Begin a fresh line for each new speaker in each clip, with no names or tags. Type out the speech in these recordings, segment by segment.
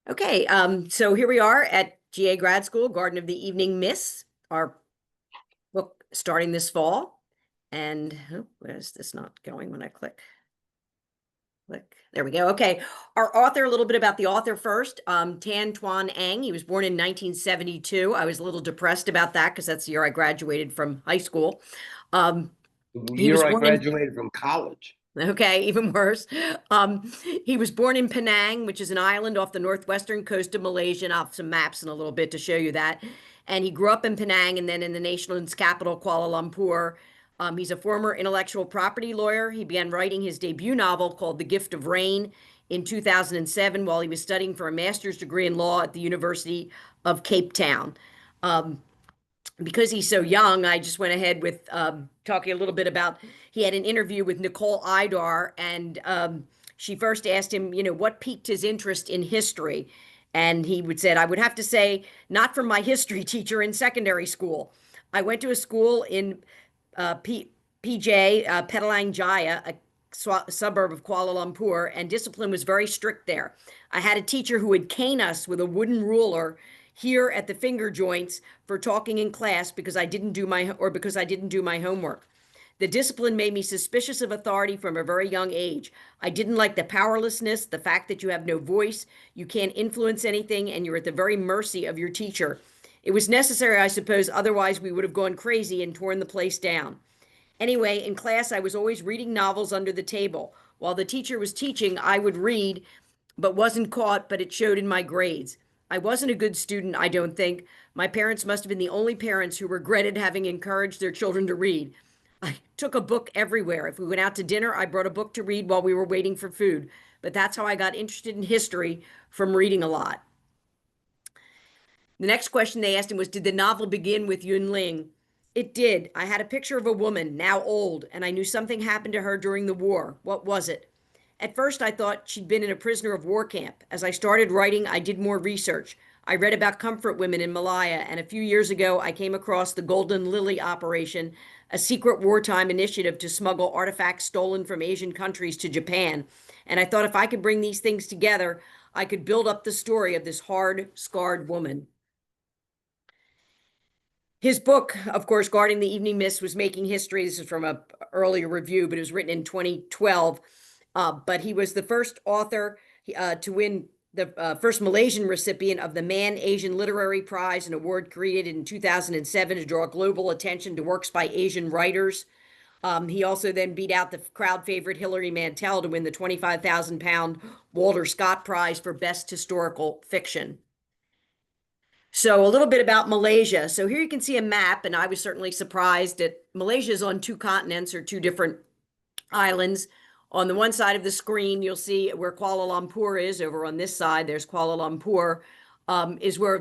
Okay, so here we are at GA Grad School, Garden of the Evening Miss, our book starting this fall. And where's this not going when I click? Click. There we go. Okay, our author, a little bit about the author first. Tan Tuan Ang. He was born in 1972. I was a little depressed about that because that's the year I graduated from high school. Um,
The
he was
year I
born in
graduated from college.
Okay, even worse. He was born in Penang, which is an island off the northwestern coast of Malaysia. And I'll have some maps in a little bit to show you that. And he grew up in Penang and then in the nation's capital, Kuala Lumpur. He's a former intellectual property lawyer. He began writing his debut novel called The Gift of Rain in 2007 while he was studying for a master's degree in law at the University of Cape Town. Because he's so young, I just went ahead with talking a little bit about. He had an interview with Nicole Idar, and she first asked him, what piqued his interest in history. And he would said, I would have to say, not from my history teacher in secondary school. I went to a school in PJ, Petalang Jaya, a suburb of Kuala Lumpur, and discipline was very strict there. I had a teacher who would cane us with a wooden ruler here at the finger joints for talking in class because I didn't do my homework. The discipline made me suspicious of authority from a very young age. I didn't like the powerlessness, the fact that you have no voice, you can't influence anything, and you're at the very mercy of your teacher. It was necessary, I suppose, otherwise we would have gone crazy and torn the place down. Anyway, in class, I was always reading novels under the table. While the teacher was teaching, I would read, but wasn't caught, but it showed in my grades. I wasn't a good student, I don't think. My parents must have been the only parents who regretted having encouraged their children to read. I took a book everywhere. If we went out to dinner, I brought a book to read while we were waiting for food. But that's how I got interested in history, from reading a lot. The next question they asked him was, did the novel begin with Yun Ling? It did. I had a picture of a woman, now old, and I knew something happened to her during the war. What was it? At first, I thought she'd been in a prisoner of war camp. As I started writing, I did more research. I read about comfort women in Malaya, and a few years ago, I came across the Golden Lily Operation, a secret wartime initiative to smuggle artifacts stolen from Asian countries to Japan. And I thought if I could bring these things together, I could build up the story of this hard, scarred woman. His book, of course, Guarding the Evening Mist, was making history. This is from an earlier review, but it was written in 2012. But he was the first author to win the first Malaysian recipient of the Man Asian Literary Prize, an award created in 2007 to draw global attention to works by Asian writers. He also then beat out the crowd favorite Hilary Mantel to win the £25,000 Walter Scott Prize for Best Historical Fiction. So a little bit about Malaysia. So here you can see a map, and I was certainly surprised that Malaysia is on two continents or two different islands. On the one side of the screen, you'll see where Kuala Lumpur is. Over on this side, there's Kuala Lumpur,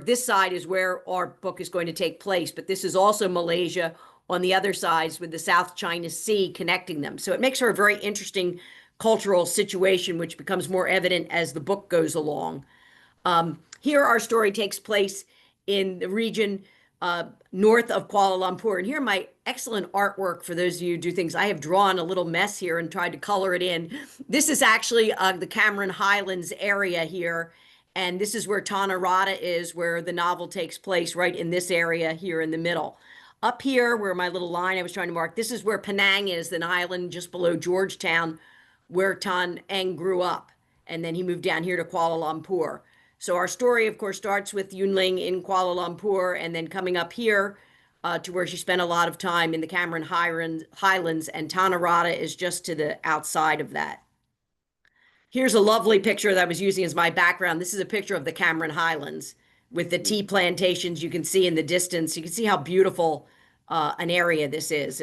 this side is where our book is going to take place. But this is also Malaysia on the other sides with the South China Sea connecting them. So it makes for a very interesting cultural situation, which becomes more evident as the book goes along. Here our story takes place in the region north of Kuala Lumpur. And here my excellent artwork for those of you who do things. I have drawn a little mess here and tried to color it in. This is actually the Cameron Highlands area here. And this is where Tanah Rata is, where the novel takes place, right in this area here in the middle. Up here, where my little line I was trying to mark, this is where Penang is, an island just below Georgetown, where Tan Eng grew up. And then he moved down here to Kuala Lumpur. So our story, of course, starts with Yun Ling in Kuala Lumpur and then coming up here to where she spent a lot of time in the Cameron Highlands, and Tanah Rata is just to the outside of that. Here's a lovely picture that I was using as my background. This is a picture of the Cameron Highlands with the tea plantations you can see in the distance. You can see how beautiful an area this is.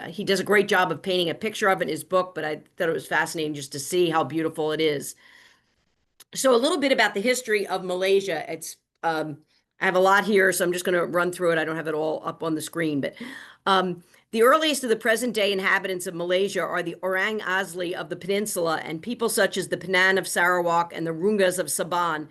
He does a great job of painting a picture of it in his book, but I thought it was fascinating just to see how beautiful it is. So a little bit about the history of Malaysia. I have a lot here, so I'm just going to run through it. I don't have it all up on the screen, but the earliest of the present-day inhabitants of Malaysia are the Orang Asli of the peninsula and people such as the Penan of Sarawak and the Rungas of Sabah,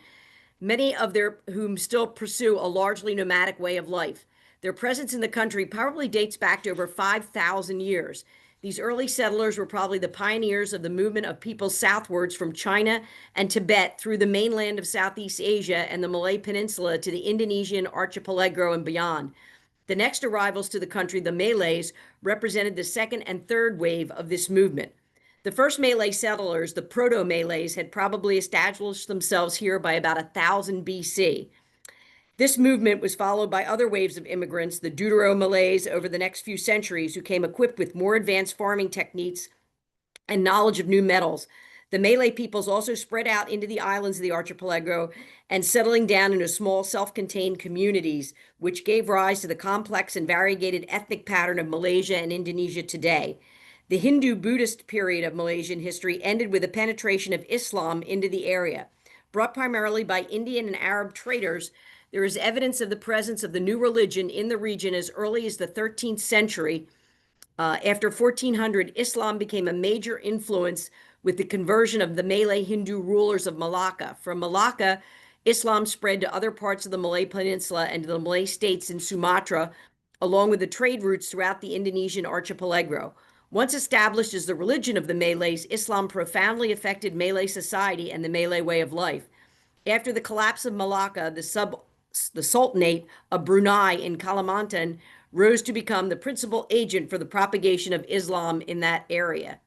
many of whom still pursue a largely nomadic way of life. Their presence in the country probably dates back to over 5,000 years. These early settlers were probably the pioneers of the movement of people southwards from China and Tibet through the mainland of Southeast Asia and the Malay Peninsula to the Indonesian archipelago and beyond. The next arrivals to the country, the Malays, represented the second and third wave of this movement. The first Malay settlers, the Proto-Malays, had probably established themselves here by about 1000 BC. This movement was followed by other waves of immigrants, the Deutero-Malays, over the next few centuries, who came equipped with more advanced farming techniques and knowledge of new metals. The Malay peoples also spread out into the islands of the archipelago and settling down into small self-contained communities, which gave rise to the complex and variegated ethnic pattern of Malaysia and Indonesia today. The Hindu-Buddhist period of Malaysian history ended with the penetration of Islam into the area. Brought primarily by Indian and Arab traders, there is evidence of the presence of the new religion in the region as early as the 13th century. After 1400, Islam became a major influence with the conversion of the Malay Hindu rulers of Malacca. From Malacca, Islam spread to other parts of the Malay Peninsula and to the Malay states in Sumatra, along with the trade routes throughout the Indonesian archipelago. Once established as the religion of the Malays, Islam profoundly affected Malay society and the Malay way of life. After the collapse of Malacca, the Sultanate of Brunei in Kalimantan rose to become the principal agent for the propagation of Islam in that area.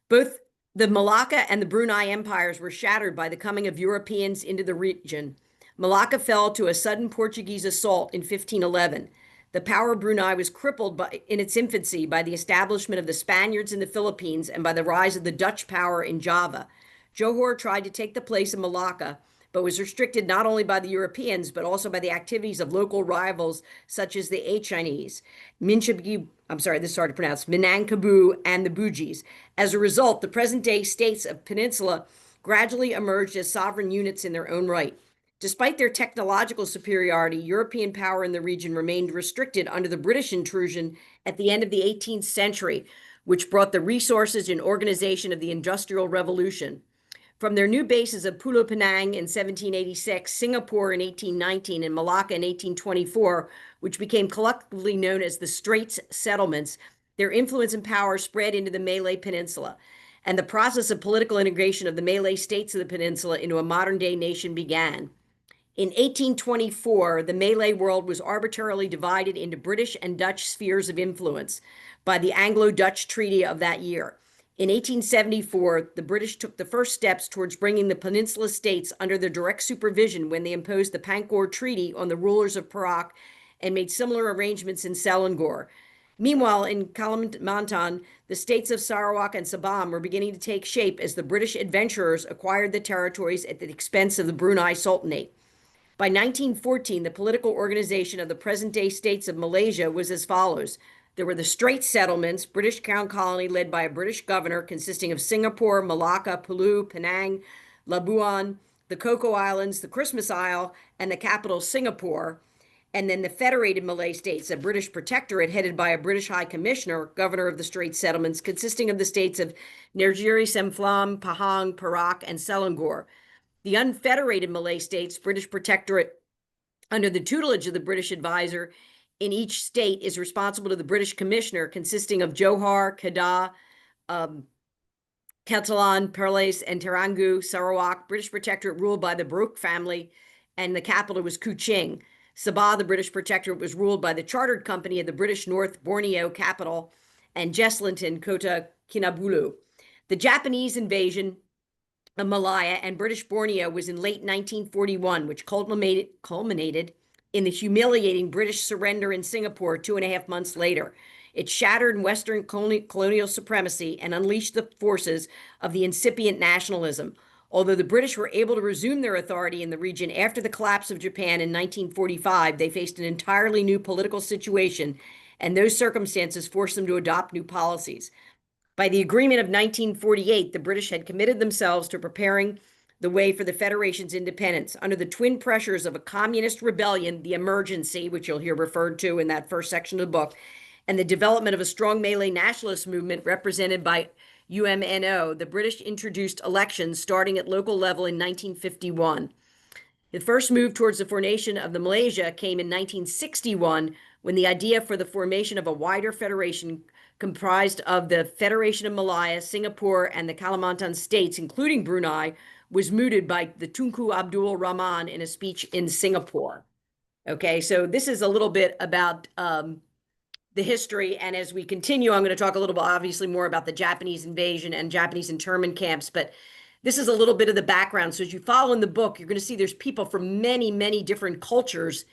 Both the Malacca and the Brunei empires were shattered by the coming of Europeans into the region. Malacca fell to a sudden Portuguese assault in 1511. The power of Brunei was crippled in its infancy by the establishment of the Spaniards in the Philippines and by the rise of the Dutch power in Java. Johor tried to take the place of Malacca, but was restricted not only by the Europeans, but also by the activities of local rivals such as the Chinese, Minangkabau, and the Bugis. As a result, the present-day states of Peninsula gradually emerged as sovereign units in their own right. Despite their technological superiority, European power in the region remained restricted under the British intrusion at the end of the 18th century, which brought the resources and organization of the Industrial Revolution. From their new bases of Pulau Penang in 1786, Singapore in 1819, and Malacca in 1824, which became collectively known as the Straits Settlements, their influence and power spread into the Malay Peninsula, and the process of political integration of the Malay states of the peninsula into a modern-day nation began. In 1824, the Malay world was arbitrarily divided into British and Dutch spheres of influence by the Anglo-Dutch Treaty of that year. In 1874, the British took the first steps towards bringing the Peninsula states under their direct supervision when they imposed the Pankor Treaty on the rulers of Perak and made similar arrangements in Selangor. Meanwhile, in Kalimantan, the states of Sarawak and Sabah were beginning to take shape as the British adventurers acquired the territories at the expense of the Brunei Sultanate. By 1914, the political organization of the present-day states of Malaysia was as follows. There were the Straits Settlements, British Crown Colony led by a British governor consisting of Singapore, Malacca, Pulau, Penang, Labuan, the Cocoa Islands, the Christmas Isle, and the capital Singapore. And then the Federated Malay States, a British protectorate headed by a British High Commissioner, governor of the Straits Settlements, consisting of the states of Negeri Sembilan, Pahang, Perak, and Selangor. The unfederated Malay States, British protectorate under the tutelage of the British advisor in each state, is responsible to the British commissioner, consisting of Johor, Kedah, Ketelan, Perlis, and Terengganu. Sarawak, British protectorate ruled by the Brooke family, and the capital was Kuching. Sabah, the British protectorate, was ruled by the chartered company of the British North Borneo capital, and Jesselton, Kota Kinabalu. The Japanese invasion of Malaya and British Borneo was in late 1941, which culminated in the humiliating British surrender in Singapore 2.5 months later. It shattered Western colonial supremacy and unleashed the forces of the incipient nationalism. Although the British were able to resume their authority in the region after the collapse of Japan in 1945, they faced an entirely new political situation, and those circumstances forced them to adopt new policies. By the agreement of 1948, the British had committed themselves to preparing the way for the Federation's independence. Under the twin pressures of a communist rebellion, the emergency, which you'll hear referred to in that first section of the book, and the development of a strong Malay nationalist movement represented by UMNO, the British introduced elections starting at local level in 1951. The first move towards the formation of the Malaysia came in 1961 when the idea for the formation of a wider federation comprised of the Federation of Malaya, Singapore, and the Kalimantan states, including Brunei, was mooted by the Tunku Abdul Rahman in a speech in Singapore. Okay, so this is a little bit about the history. And as we continue, I'm going to talk a little bit, obviously, more about the Japanese invasion and Japanese internment camps. But this is a little bit of the background. So as you follow in the book, you're going to see there's people from many, many different cultures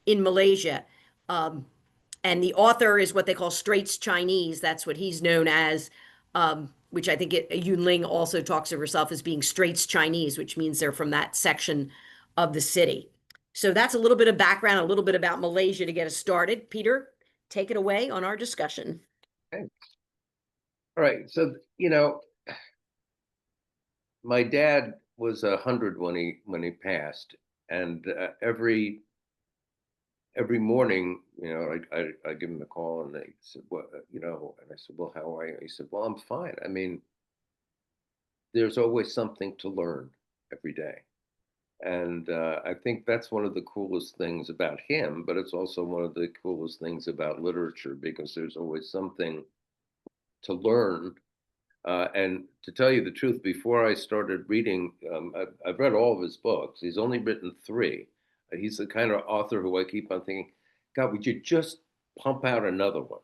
in Malaysia. And the author is what they call Straits Chinese. That's what he's known as, which I think Yun Ling also talks of herself as being Straits Chinese, which means they're from that section of the city. So that's a little bit of background, a little bit about Malaysia to get us started. Peter, take it away on our discussion.
Okay. All right. So, my dad was 100 when he passed, and every morning, I give him a call, and they said, "What, and I said, "Well, how are you?" He said, "Well, I'm fine. I mean, there's always something to learn every day." And I think that's one of the coolest things about him, but it's also one of the coolest things about literature, because there's always something to learn. And to tell you the truth, before I started reading, I've read all of his books. He's only written 3. He's the kind of author who I keep on thinking, God, would you just pump out another one?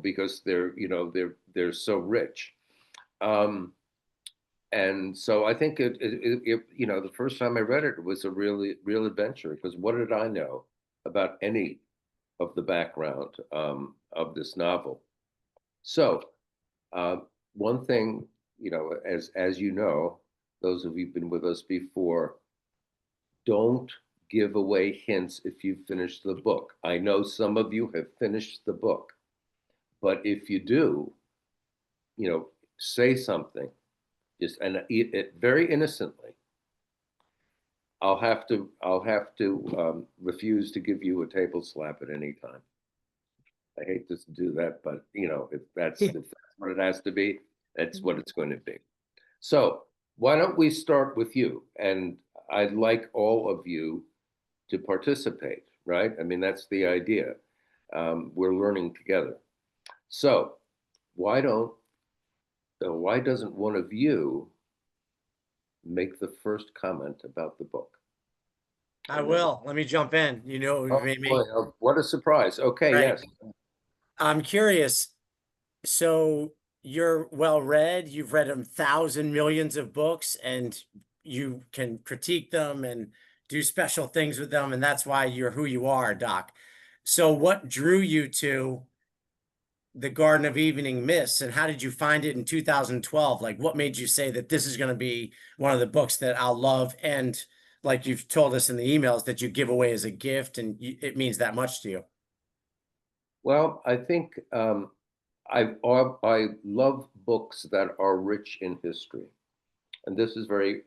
Because they're so rich. And so I think the first time I read it, it was a real adventure, because what did I know about any of the background of this novel? So one thing, as you know, those of you who've been with us before, don't give away hints if you've finished the book. I know some of you have finished the book, but if you do, say something. Just and eat it very innocently. I'll have to refuse to give you a table slap at any time. I hate to do that, but if that's what it has to be, that's what it's going to be. So why don't we start with you? And I'd like all of you to participate, right? I mean, that's the idea. We're learning together. So why doesn't one of you make the first comment about the book?
I will. Let me jump in.
Oh,
Made me.
boy, what a surprise. Okay,
Right.
yes.
I'm curious. So you're well read. You've read 1,000 millions of books, and you can critique them and do special things with them, and that's why you're who you are, Doc. So what drew you to the Garden of Evening Mists, and how did you find it in 2012? Like, what made you say that this is going to be one of the books that I'll love? And like you've told us in the emails, that you give away as a gift, and it means that much to you.
Well, I think I love books that are rich in history, and this is very,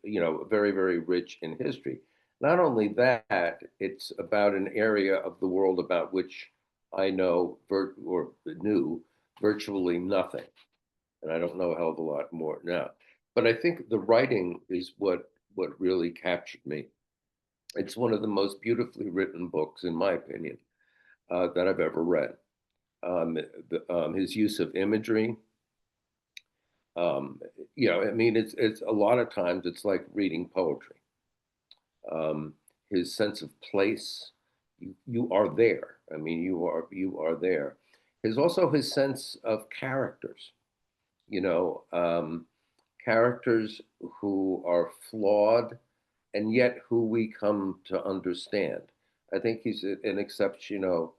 very, very rich in history. Not only that, it's about an area of the world about which I know or knew virtually nothing, and I don't know a hell of a lot more now. But I think the writing is what really captured me. It's one of the most beautifully written books, in my opinion, that I've ever read. His use of imagery, I mean, it's a lot of times it's like reading poetry. His sense of place, you are there. I mean, you are there. His also his sense of characters, characters who are flawed and yet who we come to understand. I think he's an exceptional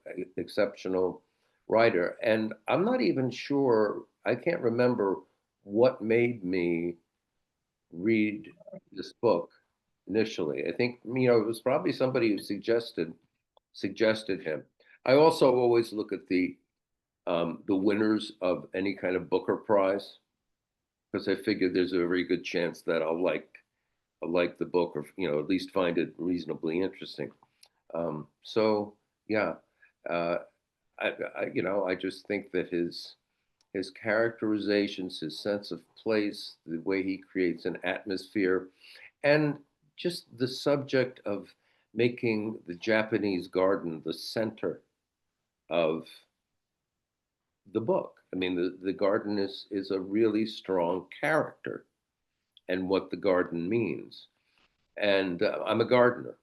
writer. And I'm not even sure, I can't remember what made me read this book initially. I think, it was probably somebody who suggested him. I also always look at the winners of any kind of Booker Prize, because I figure there's a very good chance that I'll like the book, or at least find it reasonably interesting. So yeah, I just think that his characterizations, his sense of place, the way he creates an atmosphere, and just the subject of making the Japanese garden the center of the book. I mean, the garden is a really strong character and what the garden means. And I'm a gardener,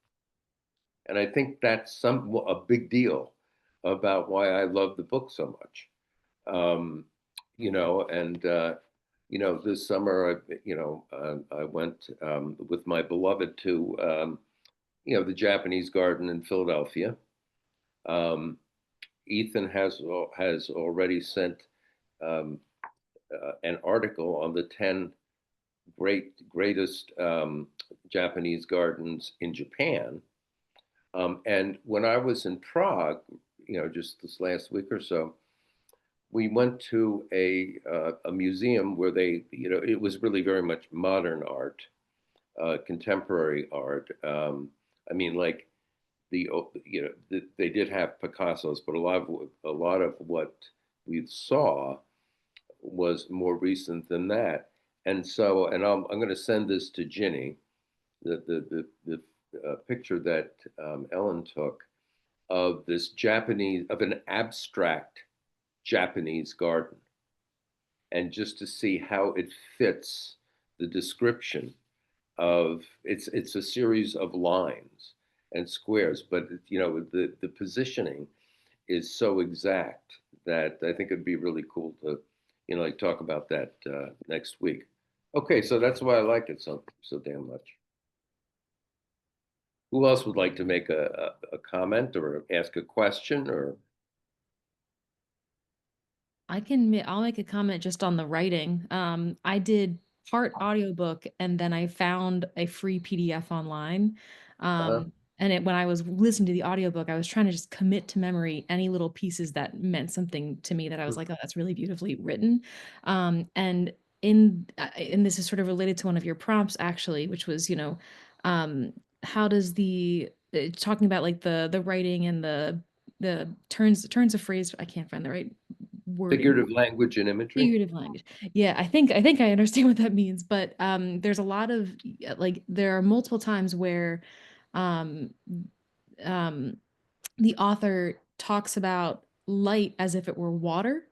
and I think that's a big deal about why I love the book so much. Um, you know, and this summer, I went with my beloved to the Japanese garden in Philadelphia. Um, Ethan has already sent um, an article on the 10 greatest Japanese gardens in Japan. And when I was in Prague, just this last week or so, we went to a museum where it was really very much modern art, contemporary art. I mean, like they did have Picasso's, but a lot of what we saw was more recent than that. And so, and I'm going to send this to Ginny, the picture that Ellen took of an abstract Japanese garden, and just to see how it fits the description of it's a series of lines and squares, but the positioning is so exact that I think it'd be really cool to like talk about that next week. Okay, so that's why I like it so damn much. Who else would like to make a comment or ask a question or?
I'll make a comment just on the writing. I did part audiobook and then I found a free PDF online.
Uh,
And when I was listening to the audiobook, I was trying to just commit to memory any little pieces that meant something to me that I was like, oh, that's really beautifully written. And and this is sort of related to one of your prompts actually, which was, how does talking about like the writing and the turns of phrase, I can't find the right wording.
Figurative language and imagery.
Figurative language. Yeah, I think I understand what that means, but there's a lot of like there are multiple times where um um the author talks about light as if it were water.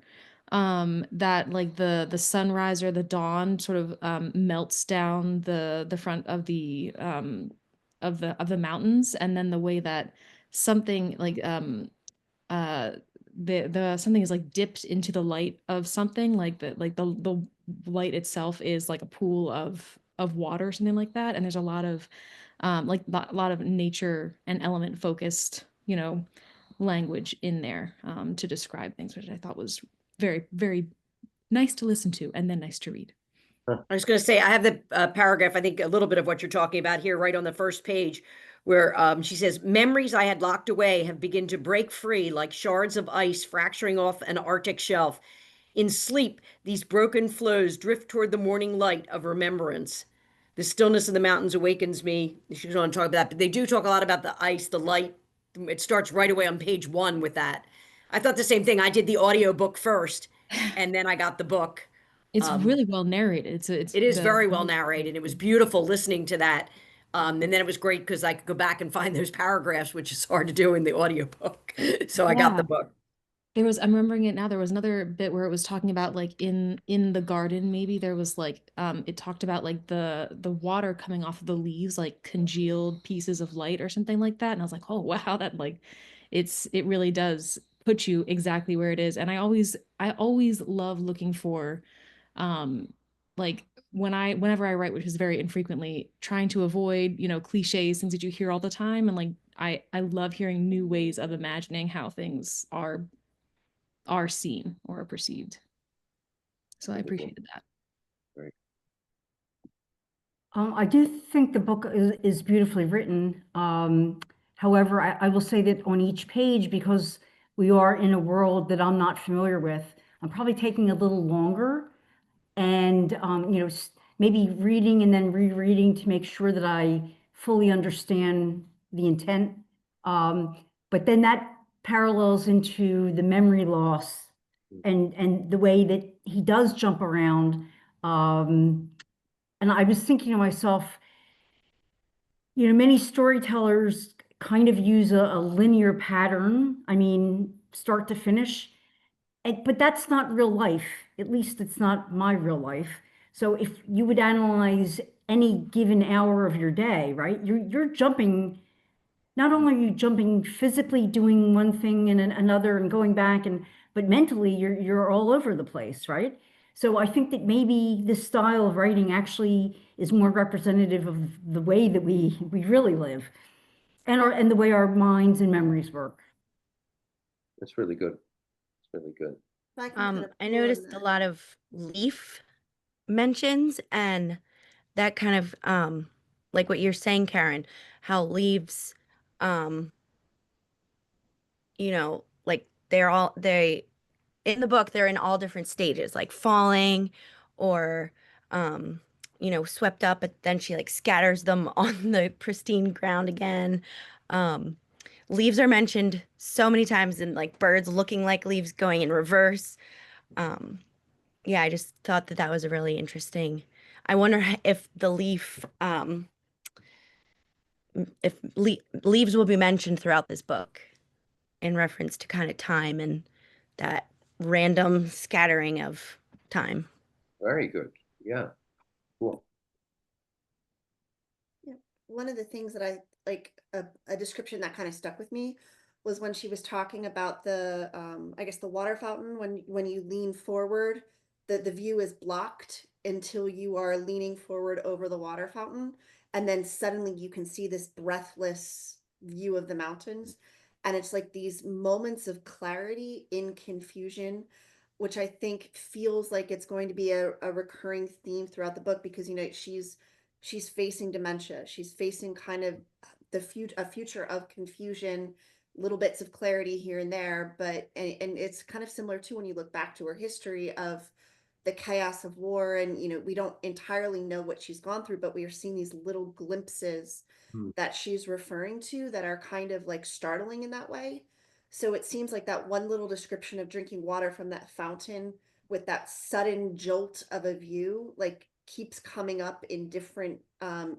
That like the sunrise or the dawn sort of melts down the front of the mountains, and then the way that something like uh the something is like dipped into the light of something like the light itself is like a pool of water or something like that, and there's a lot of a lot of nature and element focused language in there to describe things, which I thought was very very nice to listen to and then nice to read.
I was going to say, I have the paragraph, I think a little bit of what you're talking about here, right on the first page, where she says, memories I had locked away have begun to break free like shards of ice fracturing off an Arctic shelf. In sleep, these broken flows drift toward the morning light of remembrance. The stillness of the mountains awakens me. She goes on to talk about that, but they do talk a lot about the ice, the light. It starts right away on page 1 with that. I thought the same thing. I did the audio book first, and then I got the book.
It's
Um,
really well narrated. It's
it is
the
very well narrated. It was beautiful listening to that. And then it was great because I could go back and find those paragraphs, which is hard to do in the audiobook. So I got
yeah.
the book.
I'm remembering it now. There was another bit where it was talking about like in the garden, maybe there was like it talked about like the water coming off of the leaves, like congealed pieces of light or something like that. And I was like, oh wow, that like it really does put you exactly where it is. And I always love looking for um like whenever I write, which is very infrequently, trying to avoid, cliches, things that you hear all the time. And like I love hearing new ways of imagining how things are seen or are perceived. So I appreciated that.
Right.
I do think the book is beautifully written. However, I will say that on each page, because we are in a world that I'm not familiar with, I'm probably taking a little longer and, maybe reading and then rereading to make sure that I fully understand the intent. But then that parallels into the memory loss and the way that he does jump around. And I was thinking to myself, many storytellers kind of use a linear pattern. I mean, start to finish. But that's not real life. At least it's not my real life. So if you would analyze any given hour of your day, right? You're jumping. Not only are you jumping physically doing one thing and another and going back, but mentally you're all over the place, right? So I think that maybe this style of writing actually is more representative of the way that we really live, and the way our minds and memories work.
That's really good. It's really good.
If I can kind of
I
pull on
noticed a
that.
lot of leaf mentions, and that kind of like what you're saying, Karen, how leaves um like they in the book they're in all different stages, like falling or um swept up, but then she like scatters them on the pristine ground again. um Leaves are mentioned so many times, and like birds looking like leaves going in reverse. um yeah, I just thought that that was a really interesting. I wonder if the leaf if leaves will be mentioned throughout this book in reference to kind of time and that random scattering of time.
Very good. Yeah. Cool.
Yeah. One of the things that I like, a description that kind of stuck with me was when she was talking about the I guess the water fountain. When you lean forward, the view is blocked until you are leaning forward over the water fountain, and then suddenly you can see this breathless view of the mountains. And it's like these moments of clarity in confusion, which I think feels like it's going to be a recurring theme throughout the book, because she's facing dementia. She's facing kind of a future of confusion, little bits of clarity here and there. But and it's kind of similar to when you look back to her history of the chaos of war, and we don't entirely know what she's gone through, but we are seeing these little glimpses that she's referring to that are kind of like startling in that way. So it seems like that one little description of drinking water from that fountain with that sudden jolt of a view, like, keeps coming up in different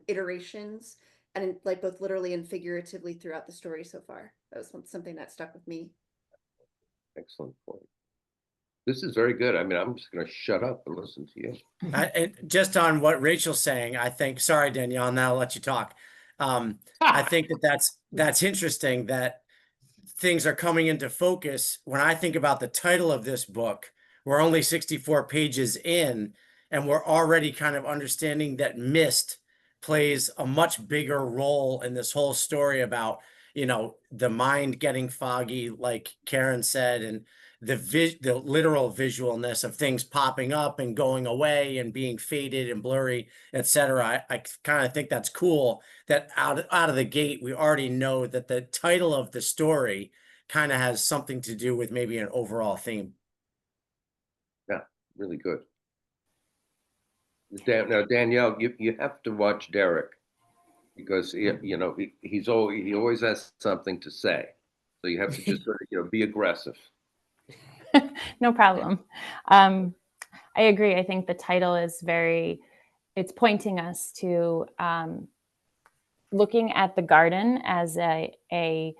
iterations, and like both literally and figuratively throughout the story so far. That was something that stuck with me.
Excellent point. This is very good. I mean, I'm just going to shut up and listen to you.
And just on what Rachel's saying, I think, sorry, Danielle, and then I'll let you talk. I think that's interesting that things are coming into focus. When I think about the title of this book, we're only 64 pages in, and we're already kind of understanding that mist plays a much bigger role in this whole story about, the mind getting foggy, like Karen said, and the literal visualness of things popping up and going away and being faded and blurry, etc. I kind of think that's cool that out of the gate, we already know that the title of the story kind of has something to do with maybe an overall theme.
Yeah, really good. Now, Danielle, you have to watch Derek, because he always has something to say. So you have to just be aggressive.
No problem. I agree. I think the title is it's pointing us to looking at the garden as a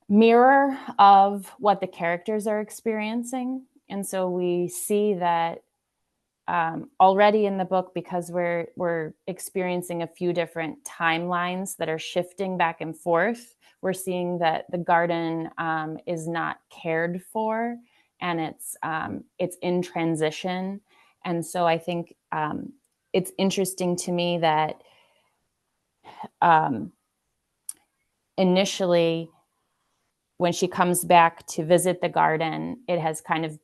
mirror of what the characters are experiencing. And so we see that already in the book, because we're experiencing a few different timelines that are shifting back and forth. We're seeing that the garden is not cared for, and it's in transition. And so I think it's interesting to me that initially, when she comes back to visit the garden, it has kind of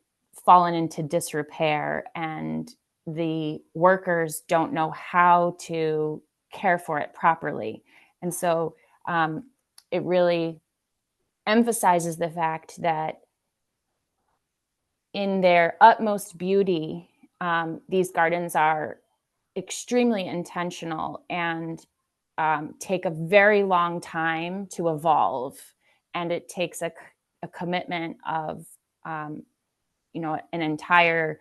fallen into disrepair, and the workers don't know how to care for it properly. And so it really emphasizes the fact that in their utmost beauty, these gardens are extremely intentional and take a very long time to evolve. And it takes a commitment of, an entire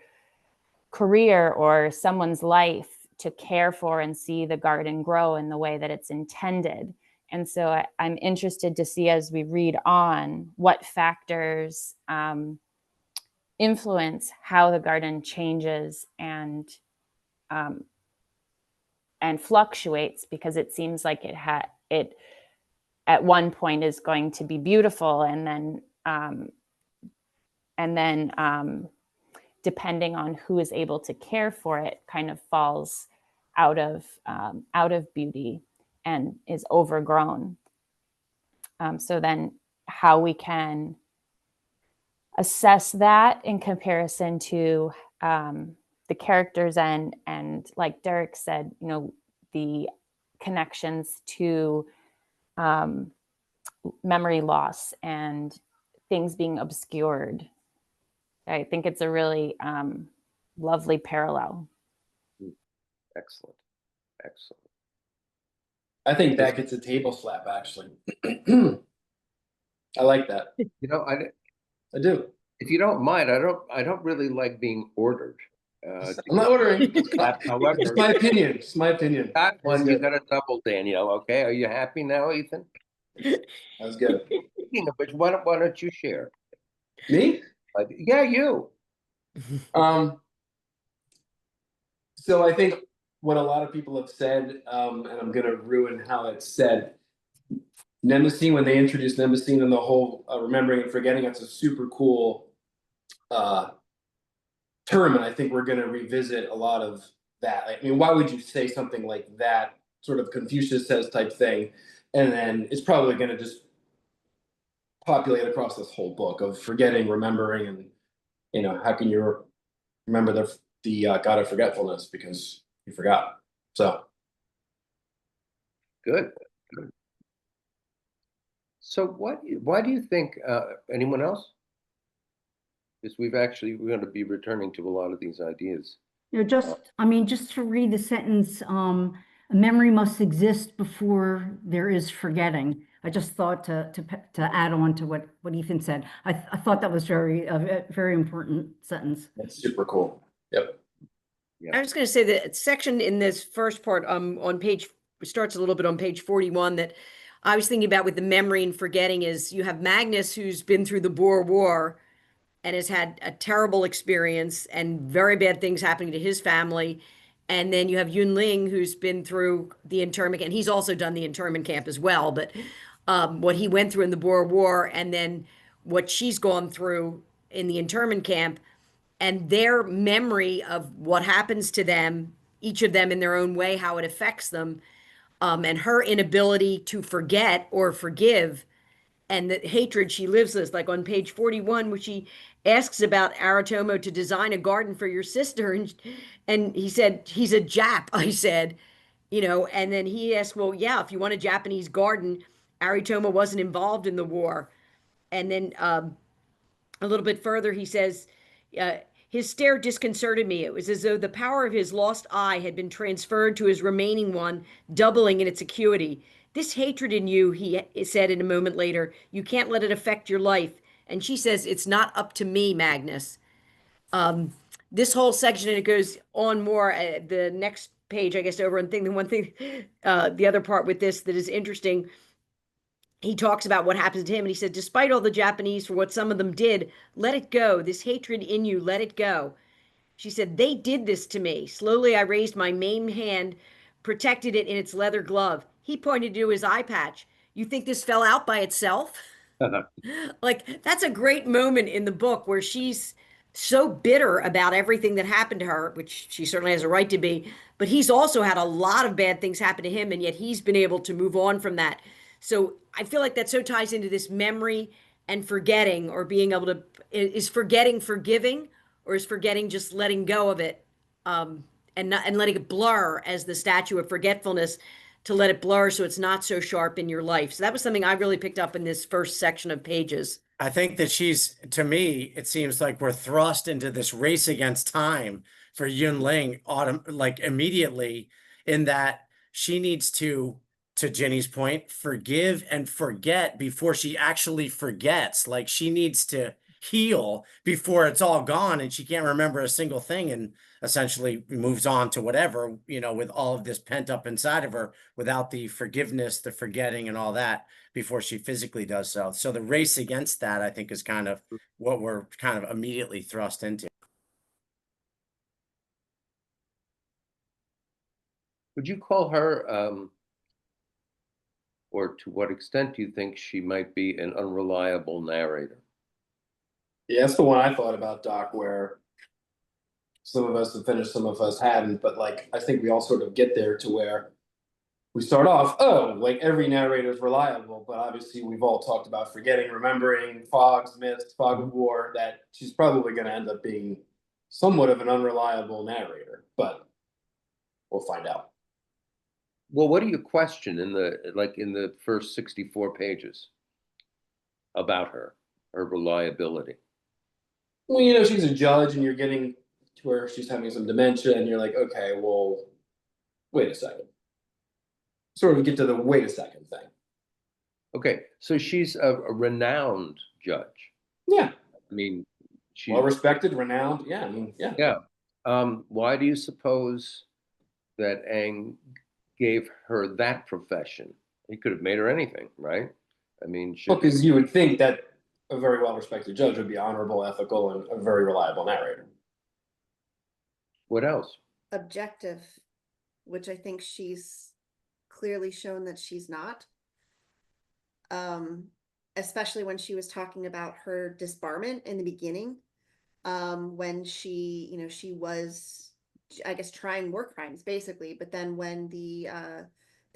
career or someone's life to care for and see the garden grow in the way that it's intended. And so I'm interested to see as we read on what factors influence how the garden changes and fluctuates, because it seems like it at one point is going to be beautiful, and then depending on who is able to care for it, kind of falls out of beauty and is overgrown. So then how we can assess that in comparison to the characters and like Derek said, you know, the connections to memory loss and things being obscured. I think it's a really lovely parallel.
Excellent. Excellent.
I think that gets a table slap, actually. I like that.
You know,
I do.
if you don't mind, I don't really like being ordered.
I'm not ordering.
However,
It's my opinion. It's my opinion.
That one
That's
you
good.
got a double, Danielle. Okay, are you happy now, Ethan?
That was good.
Speaking of which, why don't you share?
Me?
Yeah, you.
So I think what a lot of people have said, and I'm going to ruin how it's said. Nemesine, when they introduced Nemesine and the whole remembering and forgetting, it's a super cool term, and I think we're going to revisit a lot of that. I mean, why would you say something like that, sort of Confucius says type thing, and then it's probably going to just populate across this whole book of forgetting, remembering, and you know, how can you remember the god of forgetfulness because you forgot? So
Good. So why do you think, anyone else? Because we're going to be returning to a lot of these ideas.
You know, I mean, just to read the sentence, a memory must exist before there is forgetting. I just thought to add on to what Ethan said. I thought that was a very important sentence.
that's super cool. Yep.
I was going to say the section in this first part on page starts a little bit on page 41 that I was thinking about with the memory and forgetting is you have Magnus, who's been through the Boer War and has had a terrible experience and very bad things happening to his family. And then you have Yun Ling, who's been through the internment, and he's also done the internment camp as well. But what he went through in the Boer War, and then what she's gone through in the internment camp, and their memory of what happens to them, each of them in their own way, how it affects them, and her inability to forget or forgive, and the hatred she lives with, like on page 41, where she asks about Aritomo to design a garden for your sister. And he said, he's a Jap, I said, you know, and then he asked, well, yeah, if you want a Japanese garden, Aritomo wasn't involved in the war. And then a little bit further, he says, his stare disconcerted me. It was as though the power of his lost eye had been transferred to his remaining one, doubling in its acuity. This hatred in you, he said in a moment later, you can't let it affect your life. And she says, it's not up to me, Magnus. This whole section, and it goes on more, the next page, I guess, over and the one thing, the other part with this that is interesting, he talks about what happens to him, and he said, despite all the Japanese for what some of them did, let it go. This hatred in you, let it go. She said, they did this to me. Slowly, I raised my maimed hand, protected it in its leather glove. He pointed to his eye patch. You think this fell out by itself? Like, that's a great moment in the book where she's so bitter about everything that happened to her, which she certainly has a right to be, but he's also had a lot of bad things happen to him, and yet he's been able to move on from that. So I feel like that so ties into this memory and forgetting, or being able to, is forgetting forgiving, or is forgetting just letting go of it, and letting it blur as the statue of forgetfulness, to let it blur so it's not so sharp in your life. So that was something I really picked up in this first section of pages.
I think that to me, it seems like we're thrust into this race against time for Yun Ling, like immediately, in that she needs to Jenny's point, forgive and forget before she actually forgets. Like she needs to heal before it's all gone and she can't remember a single thing and essentially moves on to whatever, with all of this pent up inside of her without the forgiveness, the forgetting, and all that before she physically does so. So the race against that, I think, is kind of what we're kind of immediately thrust into.
Would you call her, or to what extent do you think she might be an unreliable narrator?
Yeah, that's the one I thought about, Doc, where some of us have finished, some of us hadn't, but like I think we all sort of get there to where we start off, oh, like every narrator is reliable, but obviously we've all talked about forgetting, remembering, fogs, myths, fog of war, that she's probably going to end up being somewhat of an unreliable narrator, but we'll find out.
Well, what do you question in the first 64 pages about her reliability?
Well, she's a judge and you're getting to where she's having some dementia and you're like, okay, well, wait a second. Sort of get to the wait a second thing.
Okay, so she's a renowned judge.
Yeah.
I mean, she's
well respected, renowned. Yeah, I mean, yeah.
Yeah. Why do you suppose that Aang gave her that profession? He could have made her anything, right? I mean,
because you would think that a very well-respected judge would be honorable, ethical, and a very reliable narrator.
What else?
Objective, which I think she's clearly shown that she's not. Especially when she was talking about her disbarment in the beginning, when she was, I guess, trying war crimes basically, but then when the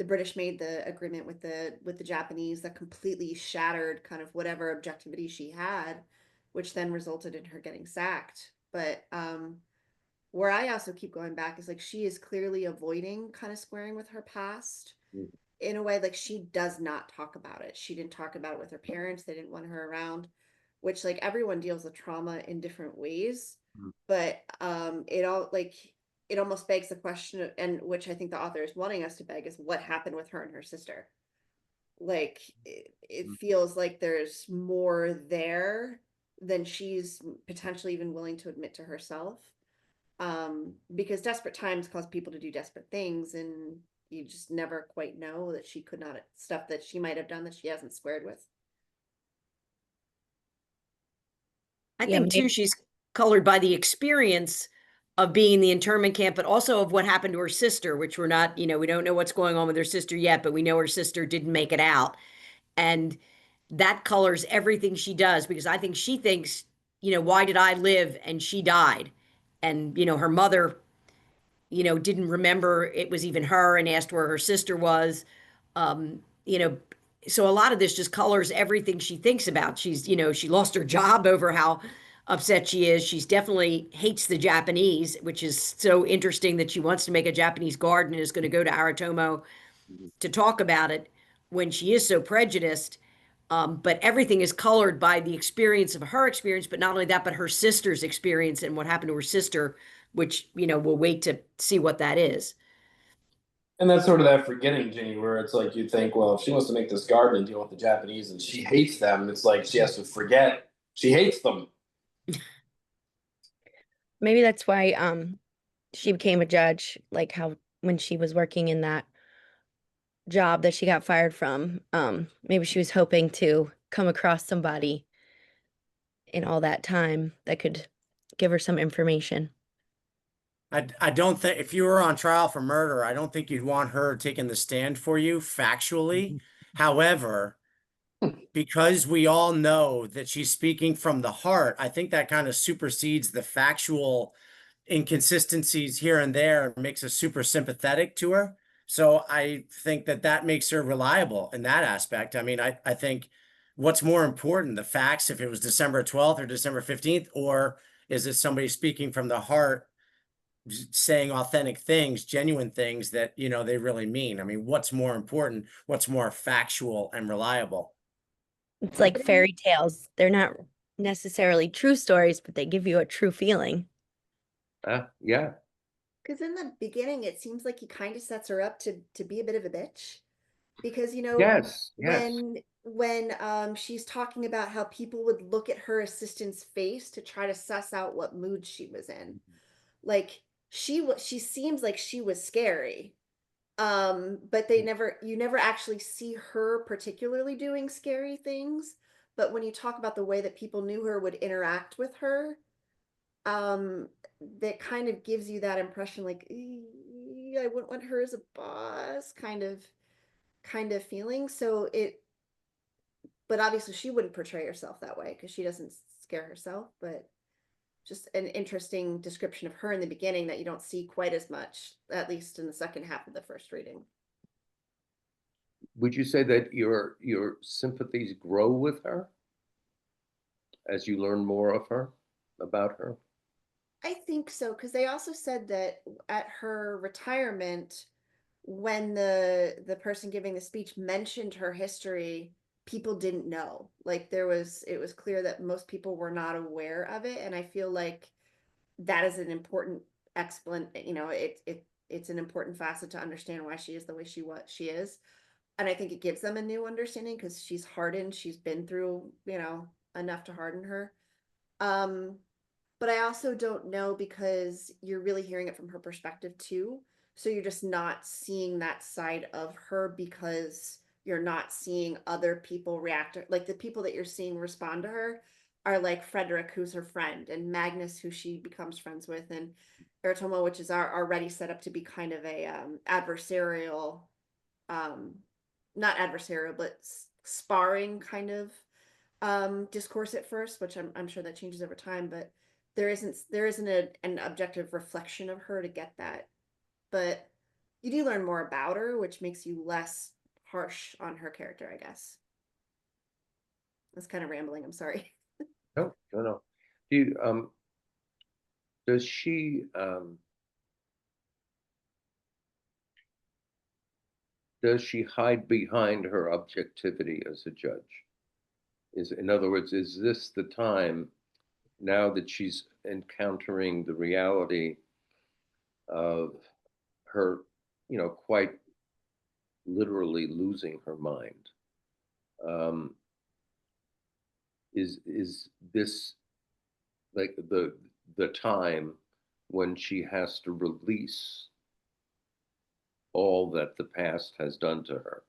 British made the agreement with the Japanese, that completely shattered kind of whatever objectivity she had, which then resulted in her getting sacked. But where I also keep going back is like she is clearly avoiding kind of squaring with her past. In a way, like she does not talk about it. She didn't talk about it with her parents. They didn't want her around, which like everyone deals with trauma in different ways. But it almost begs the question, and which I think the author is wanting us to beg, is what happened with her and her sister. Like it feels like there's more there than she's potentially even willing to admit to herself. Because desperate times cause people to do desperate things, and you just never quite know that she could not, stuff that she might have done that she hasn't squared with.
I
Yeah,
think too, she's colored by the experience of being in the internment camp, but also of what happened to her sister, which we're not, we don't know what's going on with her sister yet, but we know her sister didn't make it out. And that colors everything she does, because I think she thinks, why did I live and she died? And, her mother, didn't remember it was even her and asked where her sister was. So a lot of this just colors everything she thinks about. She's, she lost her job over how upset she is. She's definitely hates the Japanese, which is so interesting that she wants to make a Japanese garden and is going to go to Aratomo to talk about it when she is so prejudiced. But everything is colored by the experience of her experience, but not only that, but her sister's experience and what happened to her sister, which, we'll wait to see what that is.
And that's sort of that forgetting, Ginny, where it's like you think, well, if she wants to make this garden and deal with the Japanese and she hates them, it's like she has to forget she hates them.
Maybe that's why she became a judge, like how when she was working in that job that she got fired from, maybe she was hoping to come across somebody in all that time that could give her some information.
I don't think if you were on trial for murder, I don't think you'd want her taking the stand for you factually. However, because we all know that she's speaking from the heart, I think that kind of supersedes the factual inconsistencies here and there and makes us super sympathetic to her. So I think that makes her reliable in that aspect. I mean, I think what's more important, the facts, if it was December 12th or December 15th, or is it somebody speaking from the heart, saying authentic things, genuine things that, they really mean? I mean, what's more important? What's more factual and reliable?
It's like fairy tales. They're not necessarily true stories, but they give you a true feeling.
Yeah.
Because in the beginning, it seems like he kind of sets her up to be a bit of a bitch. because you know
Yes,
when she's talking about how people would look at her assistant's face to try to suss out what mood she was in, like she seems like she was scary, but you never actually see her particularly doing scary things. But when you talk about the way that people knew her would interact with her, that kind of gives you that impression, like, I wouldn't want her as a boss kind of feeling. So it, but obviously she wouldn't portray herself that way because she doesn't scare herself. But just an interesting description of her in the beginning that you don't see quite as much, at least in the second half of the first reading.
Would you say that your sympathies grow with her as you learn more of her, about her?
I think so, because they also said that at her retirement, when the person giving the speech mentioned her history, people didn't know. Like it was clear that most people were not aware of it, and I feel like that is an important you know, it's an important facet to understand why she is the way she is. And I think it gives them a new understanding because she's hardened, she's been through, you know, enough to harden her. Um, but I also don't know because you're really hearing it from her perspective too. So you're just not seeing that side of her because you're not seeing other people react. Like the people that you're seeing respond to her are like Frederick, who's her friend, and Magnus, who she becomes friends with, and Eritomo, which is already set up to be kind of a adversarial, um, not adversarial, but sparring kind of discourse at first, which I'm sure that changes over time, but there isn't an objective reflection of her to get that. But you do learn more about her, which makes you less harsh on her character, I guess. That's kind of rambling, I'm sorry.
No, no, no. Do you, does she, does she hide behind her objectivity as a judge? In other words, is this the time now that she's encountering the reality of her, you know, quite literally losing her mind? Um, is this like the time when she has to release all that the past has done to her,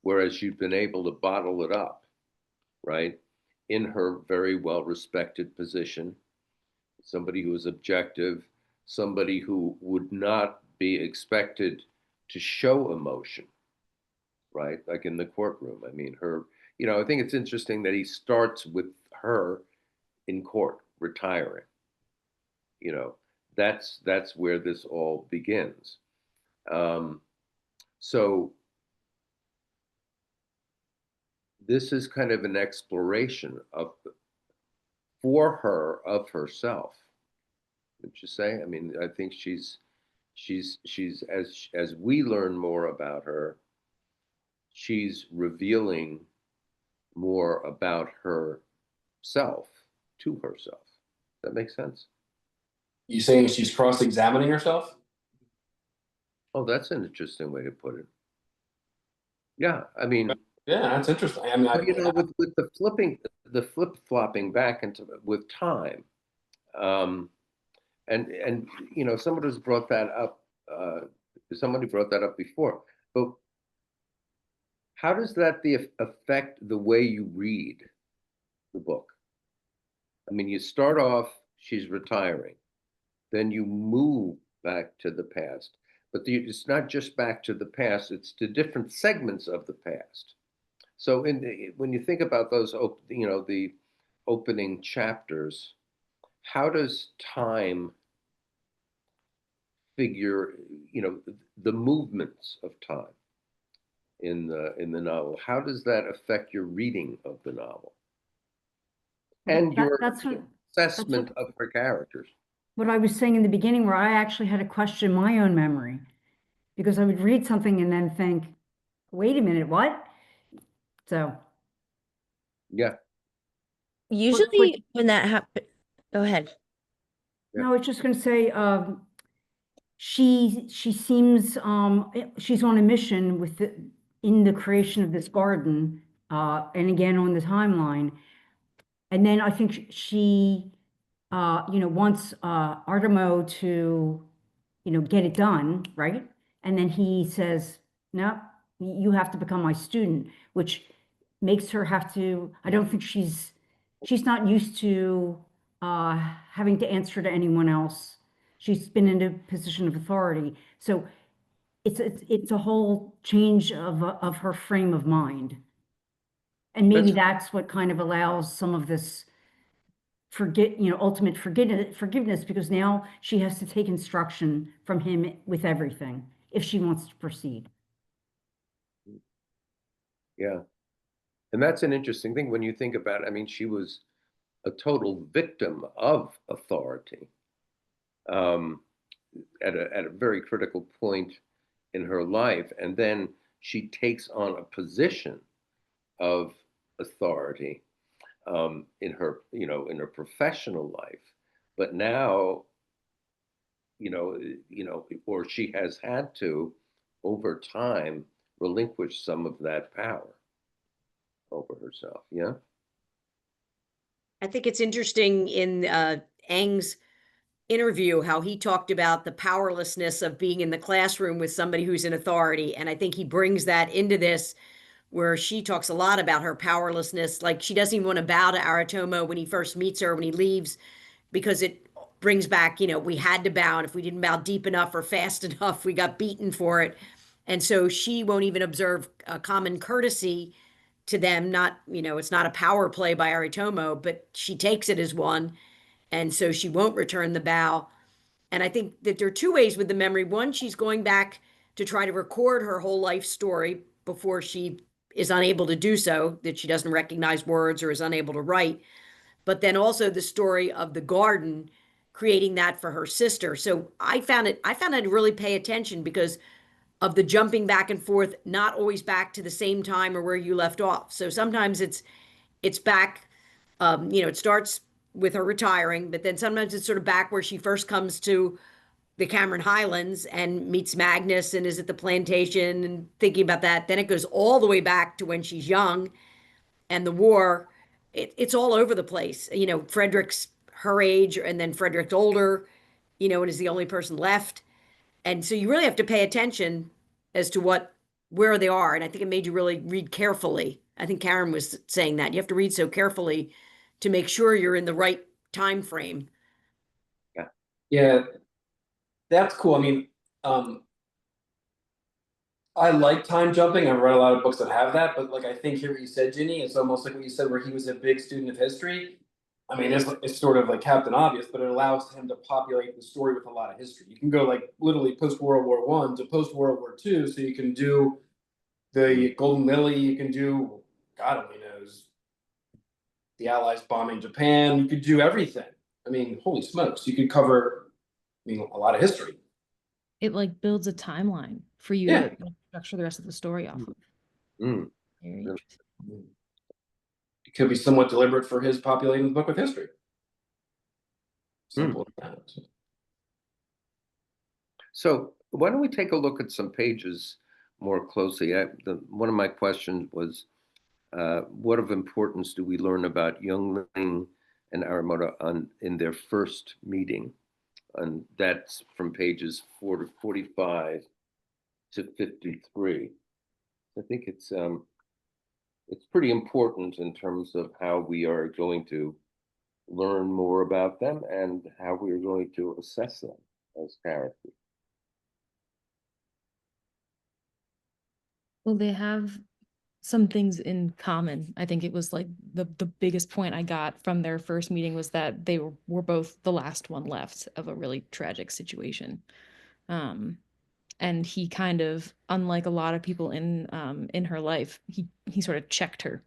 whereas she's been able to bottle it up, right, in her very well respected position, somebody who is objective, somebody who would not be expected to show emotion, right? Like in the courtroom. I mean, her, you know, I think it's interesting that he starts with her in court, retiring. You know, that's where this all begins. Um, so this is kind of an exploration of for her of herself. Would you say? I mean, I think she's as we learn more about her, she's revealing more about herself to herself. Does that make sense?
You saying she's cross-examining herself?
Oh, that's an interesting way to put it. Yeah, I mean,
Yeah, that's interesting. I mean,
well, you know, with the flip flopping back into with time, um, and you know, somebody has brought that up. Somebody brought that up before, but how does that affect the way you read the book? I mean, you start off, she's retiring, then you move back to the past, but it's not just back to the past; it's to different segments of the past. So, when you think about those, you know, the opening chapters, how does time figure, you know, the movements of time in the novel? How does that affect your reading of the novel and your
That's
assessment of her characters?
what I was saying in the beginning, where I actually had to question my own memory because I would read something and then think, wait a minute, what? So,
Yeah,
Usually when that happens, go ahead.
no, I was just going to say, she seems she's on a mission with in the creation of this garden, and again on the timeline. And then I think she, wants Artemo to, get it done, right? And then he says, no, you have to become my student, which makes her have to, I don't think she's not used to having to answer to anyone else. She's been in a position of authority. So it's a whole change of her frame of mind. And maybe that's what kind of allows some of this ultimate forgiveness, because now she has to take instruction from him with everything if she wants to proceed.
Yeah. And that's an interesting thing when you think about it. I mean, she was a total victim of authority at a very critical point in her life. And then she takes on a position of authority in her, in her professional life. But now, or she has had to, over time, relinquish some of that power over herself. Yeah.
I think it's interesting in Eng's interview how he talked about the powerlessness of being in the classroom with somebody who's in authority. And I think he brings that into this, where she talks a lot about her powerlessness. Like, she doesn't even want to bow to Aritomo when he first meets her, when he leaves, because it brings back, we had to bow. And if we didn't bow deep enough or fast enough, we got beaten for it. And so she won't even observe a common courtesy to them. Not, it's not a power play by Aritomo, but she takes it as one. And so she won't return the bow. And I think that there are two ways with the memory. One, she's going back to try to record her whole life story before she is unable to do so, that she doesn't recognize words or is unable to write. But then also the story of the garden, creating that for her sister. So I found it to really pay attention because of the jumping back and forth, not always back to the same time or where you left off. So sometimes it's back, it starts with her retiring, but then sometimes it's sort of back where she first comes to the Cameron Highlands and meets Magnus and is at the plantation and thinking about that. Then it goes all the way back to when she's young and the war. It's all over the place. Frederick's her age, and then Frederick's older, and is the only person left. And so you really have to pay attention as to where they are. And I think it made you really read carefully. I think Karen was saying that you have to read so carefully to make sure you're in the right time frame.
Yeah, that's cool. I mean, I like time jumping. I've read a lot of books that have that, but like I think here what you said, Ginny, it's almost like what you said, where he was a big student of history. I mean, it's sort of like Captain Obvious, but it allows him to populate the story with a lot of history. You can go like literally post World War I to post World War II, so you can do the Golden Lily. You can do, God only knows, the Allies bombing Japan. You could do everything. I mean, holy smokes, you could cover, a lot of history.
It like builds a timeline for you
Yeah.
to structure the rest of the story off of.
Mm.
Very
Yeah.
interesting.
It could be somewhat deliberate for his populating the book with history. Simple as that.
So why don't we take a look at some pages more closely? One of my questions was, what of importance do we learn about Youngling and Aramoto in their first meeting? And that's from pages 45 to 53. I think it's pretty important in terms of how we are going to learn more about them and how we are going to assess them as characters.
Well, they have some things in common. I think it was like the biggest point I got from their first meeting was that they were both the last one left of a really tragic situation. And he kind of, unlike a lot of people in her life, he sort of checked her,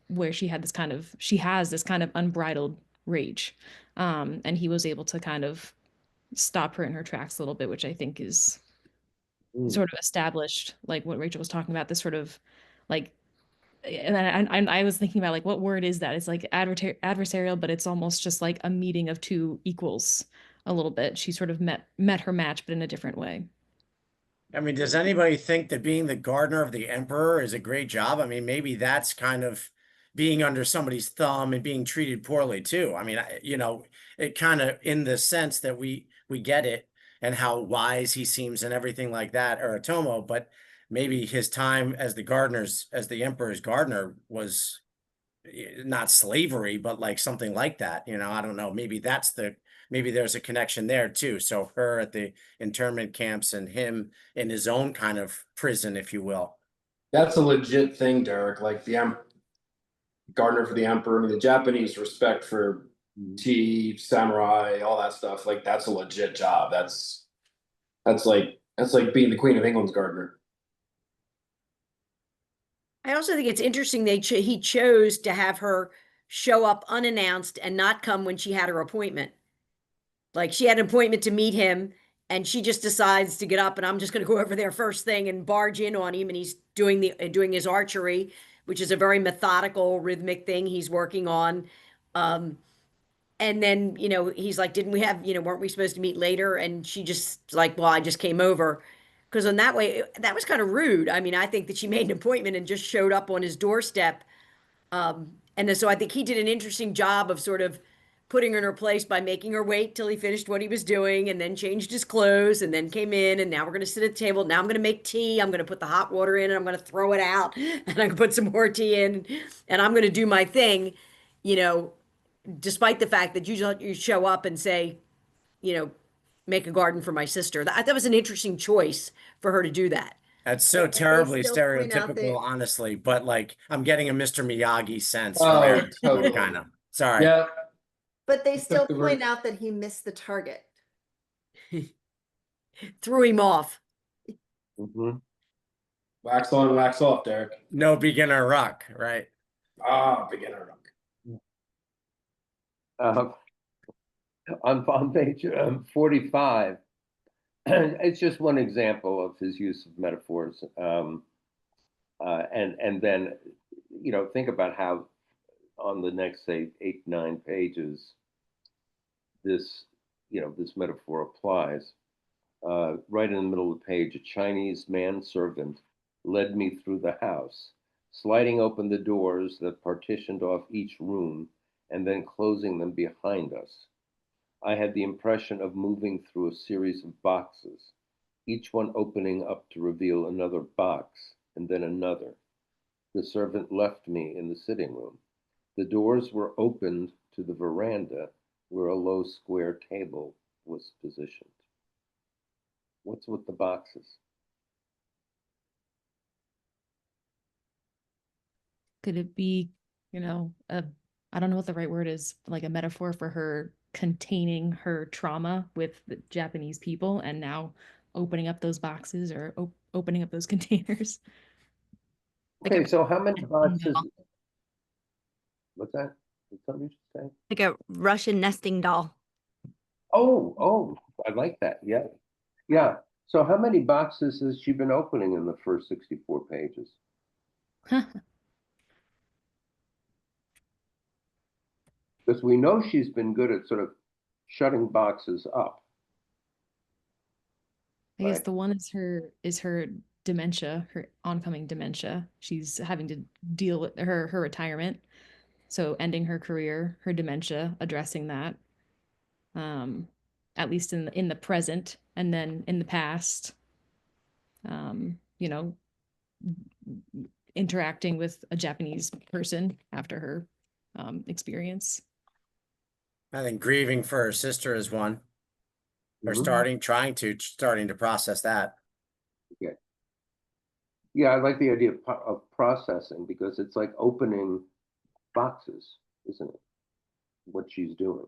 where she has this kind of unbridled rage, and he was able to kind of stop her in her tracks a little bit, which I think is sort of established, like what Rachel was talking about, this sort of like, and I was thinking about like, what word is that? It's like adversarial, but it's almost just like a meeting of two equals a little bit. She sort of met her match, but in a different way.
I mean, does anybody think that being the gardener of the emperor is a great job? I mean, maybe that's kind of being under somebody's thumb and being treated poorly too. I mean, it kind of in the sense that we get it and how wise he seems and everything like that, Aratomo, but maybe his time as the emperor's gardener was not slavery, but like something like that. I don't know. Maybe there's a connection there too. So her at the internment camps and him in his own kind of prison, if you will.
That's a legit thing, Derek. Like the gardener for the emperor. I mean, the Japanese respect for tea, samurai, all that stuff. Like that's a legit job. That's like being the Queen of England's gardener.
I also think it's interesting he chose to have her show up unannounced and not come when she had her appointment. Like she had an appointment to meet him and she just decides to get up and I'm just going to go over there first thing and barge in on him and he's doing his archery, which is a very methodical rhythmic thing he's working on. And then, he's like, didn't we have, weren't we supposed to meet later? And she just like, well, I just came over. Because in that way, that was kind of rude. I mean, I think that she made an appointment and just showed up on his doorstep. And then, so I think he did an interesting job of sort of putting her in her place by making her wait till he finished what he was doing and then changed his clothes and then came in and now we're going to sit at the table. Now I'm going to make tea. I'm going to put the hot water in and I'm going to throw it out and I can put some more tea in and I'm going to do my thing, despite the fact that you show up and say, you know, make a garden for my sister. That was an interesting choice for her to do that.
That's so
And they
terribly
still point out
stereotypical,
that-
honestly, but like I'm getting a Mr. Miyagi sense from
Oh,
Aaron,
totally.
kind of. Sorry.
Yeah.
But they still
the
point
word.
out that he missed the target.
Threw him off.
Mhm.
Wax on, wax off, Derek.
No beginner ruck, right?
Beginner rock.
On page 45, it's just one example of his use of metaphors. And then, think about how on the next, say, 8, 9 pages, this, this metaphor applies. Right in the middle of the page, a Chinese manservant led me through the house, sliding open the doors that partitioned off each room and then closing them behind us. I had the impression of moving through a series of boxes, each one opening up to reveal another box and then another. The servant left me in the sitting room. The doors were opened to the veranda where a low square table was positioned. What's with the boxes?
Could it be, I don't know what the right word is, like a metaphor for her containing her trauma with the Japanese people and now opening up those boxes or opening up those containers? Like
Okay,
a
so how many boxes?
doll.
What's that? Did somebody just say?
Like a Russian nesting doll.
Oh, I like that. Yeah. Yeah. So how many boxes has she been opening in the first 64 pages? Because we know she's been good at sort of shutting boxes up.
I guess
Right.
the one is her dementia, her oncoming dementia. She's having to deal with her retirement. So ending her career, her dementia, addressing that. At least in the present, and then in the past, you know, interacting with a Japanese person after her experience.
I think grieving for her sister is one. Or
Mhm.
starting to process that.
Yeah. Yeah, I like the idea of processing because it's like opening boxes, isn't it? What she's doing.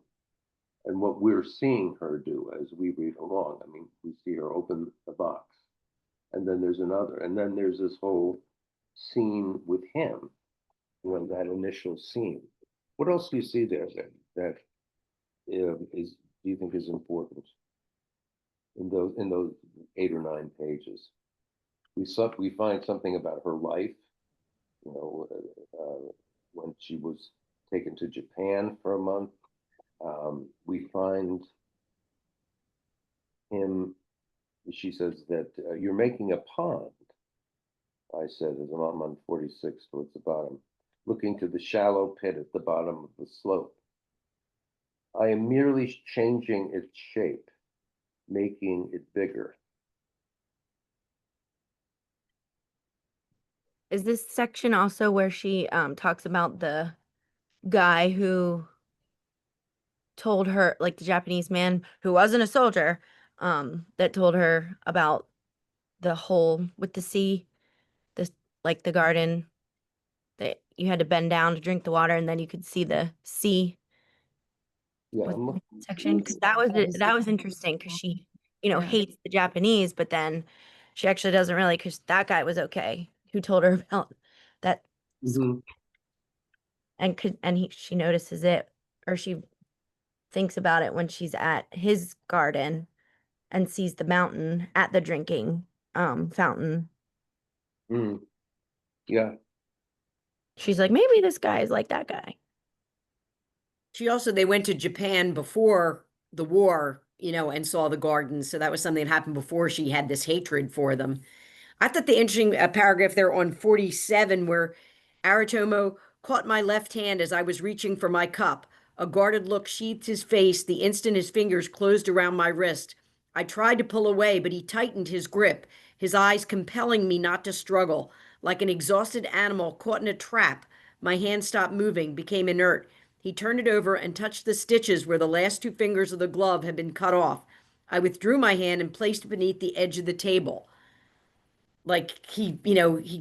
And what we're seeing her do as we read along. I mean, we see her open the box, and then there's another, and then there's this whole scene with him, that initial scene. What else do you see there that is do you think is important in those 8 or 9 pages? We find something about her life, when she was taken to Japan for a month. We find him, she says that you're making a pond. I said, as I'm on 46 towards the bottom, looking to the shallow pit at the bottom of the slope. I am merely changing its shape, making it bigger.
Is this section also where she talks about the guy who told her, like the Japanese man who wasn't a soldier, that told her about the hole with the sea, this like the garden that you had to bend down to drink the water and then you could see the sea
Yeah,
with
I'm
that
looking.
section? Because that was interesting because she,
Yeah.
hates the Japanese, but then she actually doesn't really because that guy was okay who told her about that
Mhm.
and she notices it or she thinks about it when she's at his garden and sees the mountain at the drinking fountain.
Mm. Yeah.
She's like, maybe this guy is like that guy.
They went to Japan before the war, and saw the gardens. So that was something that happened before she had this hatred for them. I thought the interesting paragraph there on 47 where Aritomo caught my left hand as I was reaching for my cup. A guarded look sheathed his face the instant his fingers closed around my wrist. I tried to pull away, but he tightened his grip, his eyes compelling me not to struggle. Like an exhausted animal caught in a trap, my hand stopped moving, became inert. He turned it over and touched the stitches where the last two fingers of the glove had been cut off. I withdrew my hand and placed it beneath the edge of the table. Like he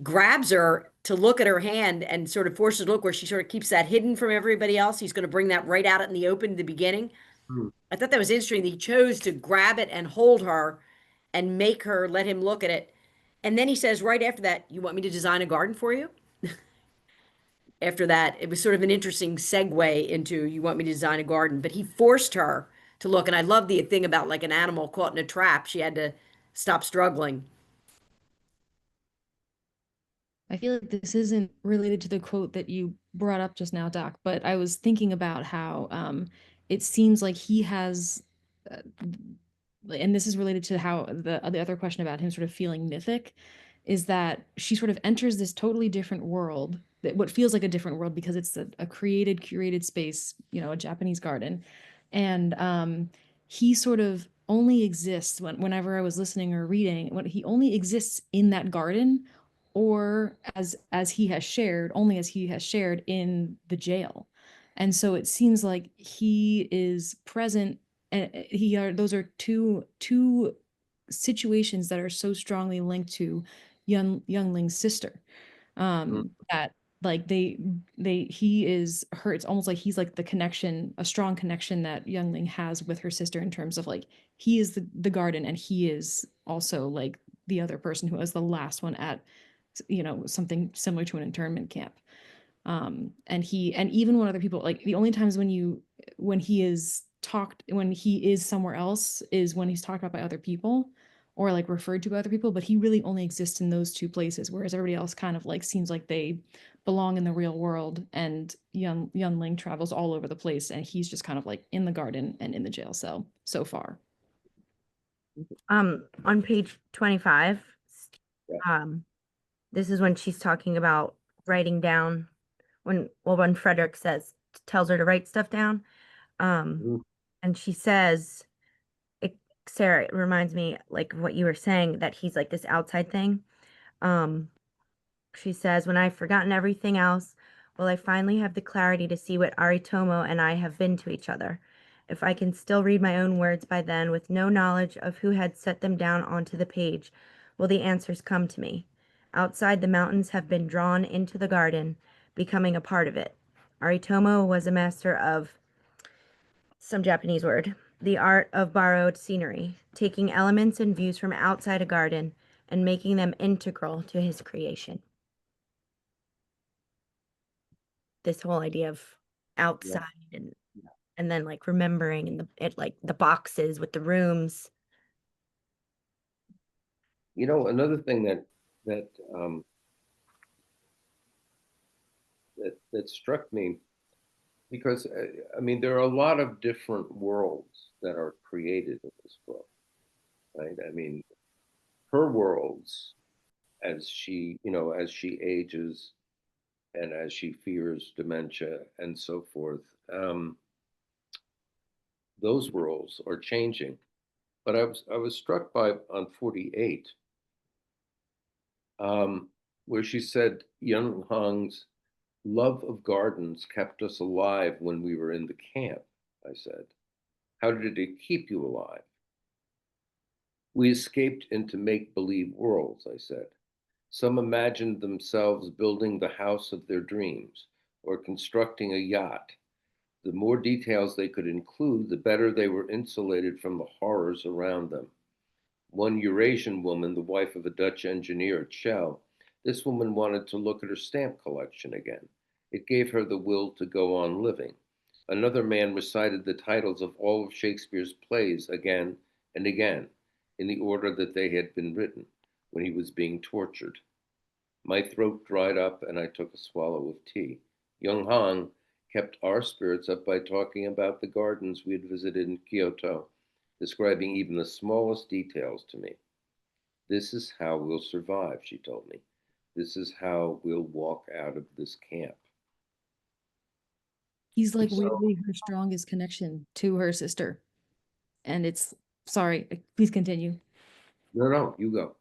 grabs her to look at her hand and sort of forces a look where she sort of keeps that hidden from everybody else. He's going to bring that right out in the open at the beginning.
Mm.
I thought that was interesting that he chose to grab it and hold her and make her let him look at it. And then he says right after that, "You want me to design a garden for you?" After that, it was sort of an interesting segue into "You want me to design a garden?" But he forced her to look. And I love the thing about like an animal caught in a trap. She had to stop struggling.
I feel like this isn't related to the quote that you brought up just now, Doc, but I was thinking about how it seems like he has, uh, and this is related to how the other question about him sort of feeling mythic, is that she sort of enters this totally different world, that what feels like a different world because it's a created, curated space, a Japanese garden, and he sort of only exists whenever I was listening or reading, when he only exists in that garden or as he has shared, only as he has shared in the jail. And so it seems like he is present, and those are two situations that are so strongly linked to Youngling's sister. That like he is her, it's almost like he's like the connection, a strong connection that Youngling has with her sister in terms of like he is the garden and he is also like the other person who was the last one at something similar to an internment camp. And even when other people, like the only times when he is somewhere else is when he's talked about by other people or like referred to by other people, but he really only exists in those two places, whereas everybody else kind of like seems like they belong in the real world, and Youngling travels all over the place and he's just kind of like in the garden and in the jail cell so far.
On page 25,
Yeah.
this is when she's talking about writing down when Frederick tells her to write stuff down.
Mhm.
And she says, Sarah, it reminds me like of what you were saying, that he's like this outside thing. She says, when I've forgotten everything else, will I finally have the clarity to see what Aritomo and I have been to each other? If I can still read my own words by then, with no knowledge of who had set them down onto the page, will the answers come to me? Outside, the mountains have been drawn into the garden, becoming a part of it. Aritomo was a master of some Japanese word, the art of borrowed scenery, taking elements and views from outside a garden and making them integral to his creation. This whole idea of outside and then like remembering and like the boxes with the rooms.
Another thing that um, that struck me, because I mean there are a lot of different worlds that are created in this book, right? I mean, her worlds as she, as she ages and as she fears dementia and so forth. Those worlds are changing. But I was struck by on 48, where she said Young Hong's love of gardens kept us alive when we were in the camp. I said, how did it keep you alive? We escaped into make-believe worlds, I said. Some imagined themselves building the house of their dreams or constructing a yacht. The more details they could include, the better they were insulated from the horrors around them. One Eurasian woman, the wife of a Dutch engineer at Shell, this woman wanted to look at her stamp collection again. It gave her the will to go on living. Another man recited the titles of all of Shakespeare's plays again and again, in the order that they had been written, when he was being tortured. My throat dried up and I took a swallow of tea. Young Hong kept our spirits up by talking about the gardens we had visited in Kyoto, describing even the smallest details to me. This is how we'll survive, she told me. This is how we'll walk out of this camp.
He's like
So-
weirdly her strongest connection to her sister. And it's, sorry, please continue.
No, you go.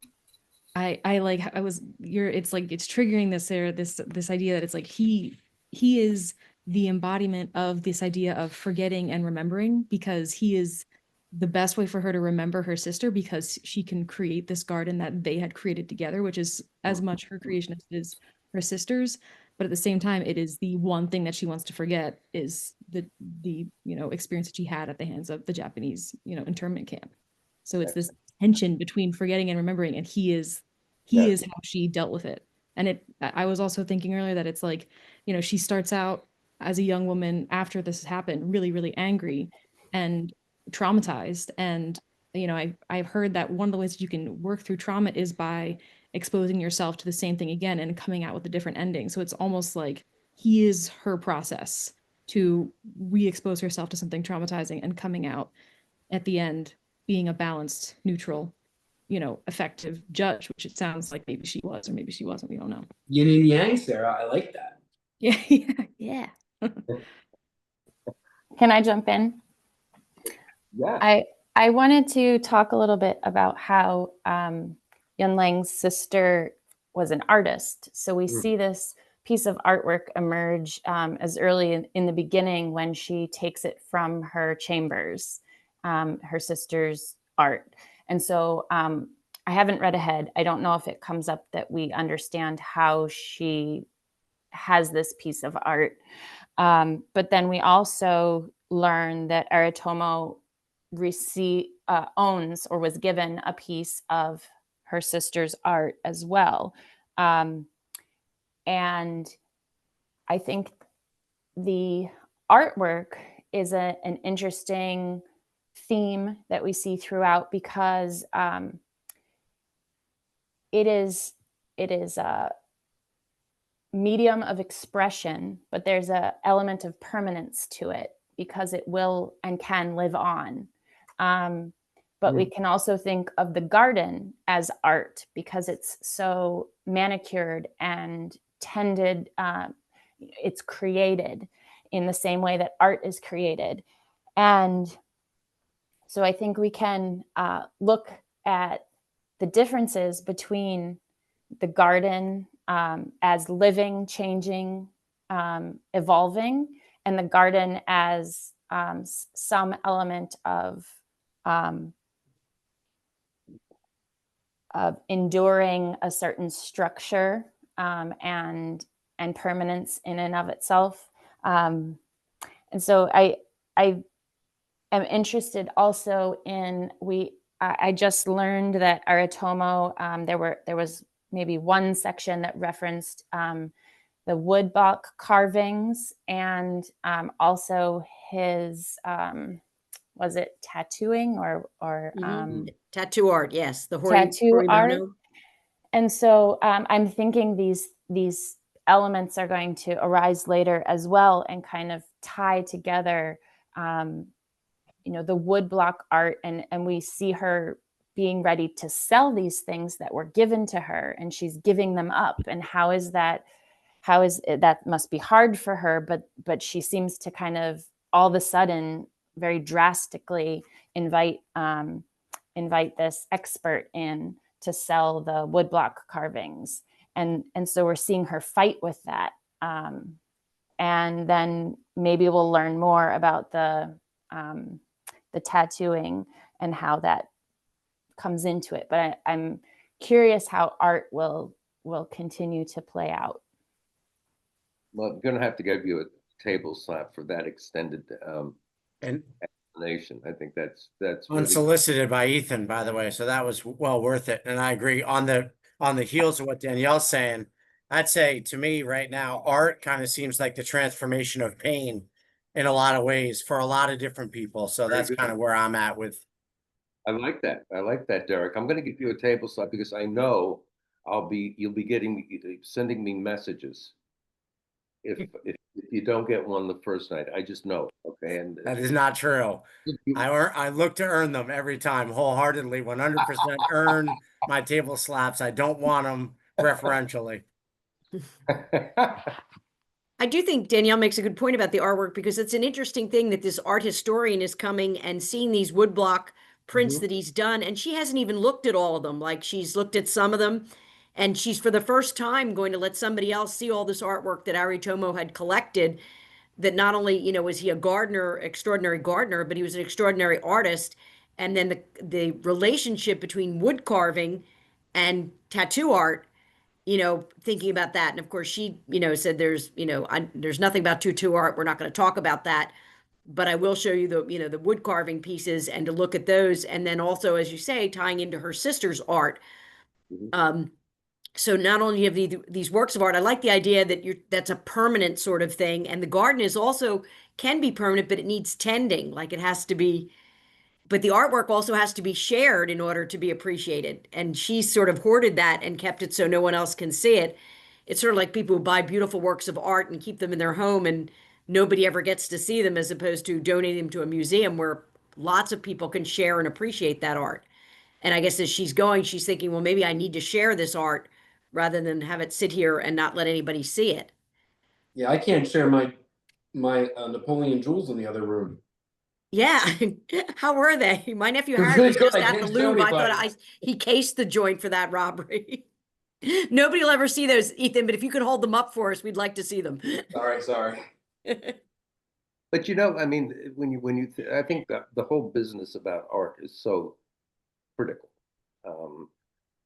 It's like it's triggering this there, this idea that it's like he is the embodiment of this idea of forgetting and remembering, because he is the best way for her to remember her sister, because she can create this garden that they had created together, which is as much her creation as it is her sister's. But at the same time, it is the one thing that she wants to forget, is the experience that she had at the hands of the Japanese internment camp. So it's this tension between forgetting and remembering, and he is how she dealt with it. And I was also thinking earlier that it's like, she starts out as a young woman after this has happened, really, really angry and traumatized. And, I've heard that one of the ways that you can work through trauma is by exposing yourself to the same thing again and coming out with a different ending. So it's almost like he is her process to re-expose herself to something traumatizing and coming out at the end being a balanced, neutral, effective judge, which it sounds like maybe she was, or maybe she wasn't. We don't know.
Yin and yang, Sarah. I like that.
Yeah.
Can I jump in?
Yeah.
I wanted to talk a little bit about how Yun Lang's sister was an artist. So we see this piece of artwork emerge as early in the beginning, when she takes it from her chambers, her sister's art. And so I haven't read ahead. I don't know if it comes up that we understand how she has this piece of art. But then we also learn that Aritomo owns or was given a piece of her sister's art as well. And I think the artwork is an interesting theme that we see throughout, because it is a medium of expression, but there's an element of permanence to it, because it will and can live on. But we can also think of the garden as art, because it's so manicured and tended. It's created in the same way that art is created. And so I think we can look at the differences between the garden as living, changing, evolving, and the garden as some element of enduring a certain structure and permanence in and of itself. And so I am interested also in I just learned that Aritomo, there was maybe one section that referenced the woodblock carvings, and also his was it tattooing or
Tattoo art, yes, the
tattoo art.
Horimono.
And so I'm thinking these elements are going to arise later as well, and kind of tie together the woodblock art, and we see her being ready to sell these things that were given to her, and she's giving them up. And how is that must be hard for her, but she seems to kind of all of a sudden very drastically invite this expert in to sell the woodblock carvings. And so we're seeing her fight with that. And then maybe we'll learn more about the tattooing and how that comes into it. But I'm curious how art will continue to play out.
Well, I'm gonna have to give you a table slap for that extended
And
explanation. I think that's really
unsolicited by Ethan, by the way, so that was well worth it. And I agree on the heels of what Danielle's saying. I'd say to me right now, art kind of seems like the transformation of pain in a lot of ways for a lot of different people. So
Very
that's
good.
kind of where I'm at with.
I like that. I like that, Derek. I'm going to give you a table slap because I know you'll be sending me messages if you don't get one the first night. I just know. Okay, and
That is not true. I look to earn them every time wholeheartedly, 100% earn my table slaps. I don't want them preferentially.
I do think Danielle makes a good point about the artwork because it's an interesting thing that this art historian is coming and seeing these woodblock prints that he's done, and she hasn't even looked at all of them. Like, she's looked at some of them, and she's for the first time going to let somebody else see all this artwork that Aritomo had collected. That not only, was he a gardener, extraordinary gardener, but he was an extraordinary artist. And then the relationship between wood carving and tattoo art, thinking about that. And of course, she, said there's nothing about tattoo art. We're not going to talk about that. But I will show you the wood carving pieces and to look at those. And then also, as you say, tying into her sister's art. So not only have these works of art, I like the idea that that's a permanent sort of thing. And the garden is also can be permanent, but it needs tending. Like, it has to be, but the artwork also has to be shared in order to be appreciated. And she's sort of hoarded that and kept it so no one else can see it. It's sort of like people who buy beautiful works of art and keep them in their home and nobody ever gets to see them, as opposed to donating them to a museum where lots of people can share and appreciate that art. And I guess as she's going, she's thinking, well, maybe I need to share this art rather than have it sit here and not let anybody see it.
Yeah, I can't share my Napoleon jewels in the other room.
Yeah. How were they? My nephew
They're
Harry
really
was
good.
just
I
at the
didn't tell
Louvre. I thought
anybody.
he cased the joint for that robbery. Nobody will ever see those, Ethan, but if you could hold them up for us, we'd like to see them.
Sorry.
But I mean, I think that the whole business about art is so critical.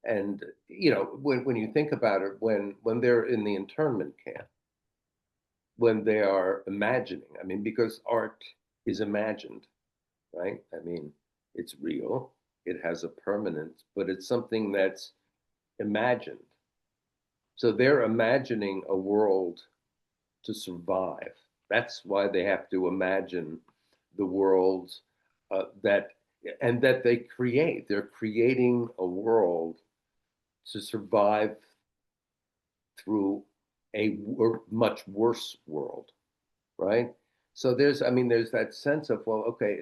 And when you think about it, when they're in the internment camp, when they are imagining, I mean, because art is imagined, right? I mean, it's real, it has a permanence, but it's something that's imagined. So they're imagining a world to survive. That's why they have to imagine the worlds that they create. They're creating a world to survive through a much worse world, right? So there's that sense of, well, okay,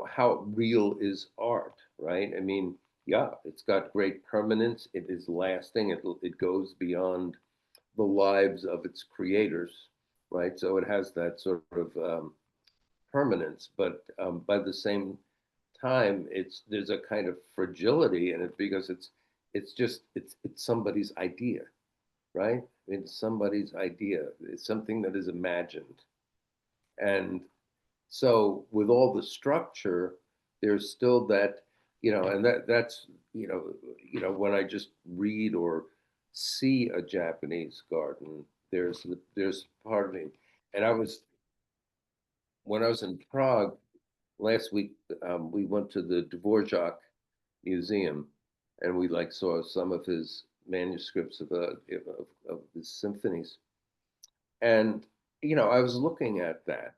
how real is art, right? I mean, yeah, it's got great permanence. It is lasting. It goes beyond the lives of its creators, right? So it has that sort of permanence, but by the same time, there's a kind of fragility in it because it's somebody's idea, right? I mean, it's somebody's idea. It's something that is imagined, and so with all the structure, there's still that, and that's when I just read or see a Japanese garden, there's part of me, and when I was in Prague last week, we went to the Dvorak Museum, and we saw some of his manuscripts of his symphonies, and I was looking at that,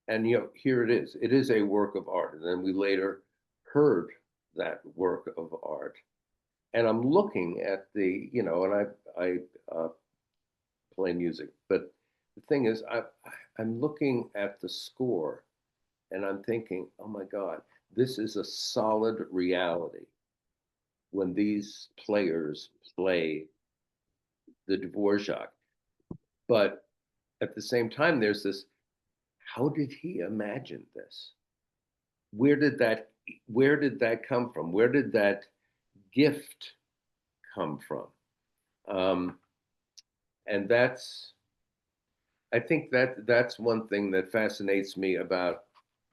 and here it is. It is a work of art, and then we later heard that work of art, and I'm looking at and I play music, but the thing is, I'm looking at the score, and I'm thinking, oh my God, this is a solid reality when these players play the Dvorak. But at the same time, there's this, how did he imagine this? Where did that come from? Where did that gift come from? And I think that's one thing that fascinates me about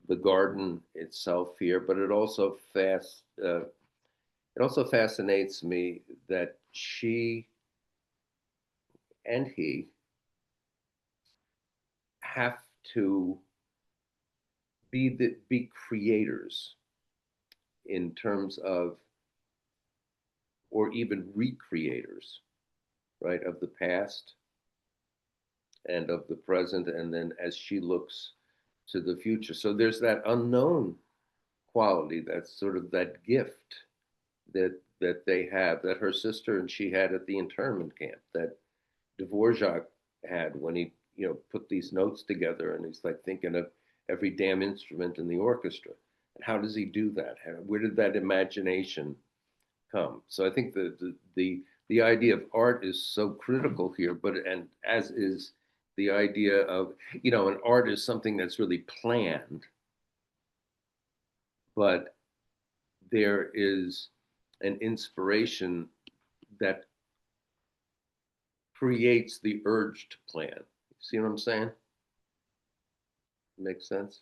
the garden itself here, but it also fascinates me that she and he have to be creators in terms of, or even recreators, right, of the past and of the present, and then as she looks to the future. So there's that unknown quality, that's sort of that gift that they have, that her sister and she had at the internment camp, that Dvorak had when he, put these notes together, and he's like thinking of every damn instrument in the orchestra. And how does he do that? Where did that imagination come? So I think the idea of art is so critical here, and as is the idea of, an art is something that's really planned, but there is an inspiration that creates the urge to plan. See what I'm saying? Makes sense?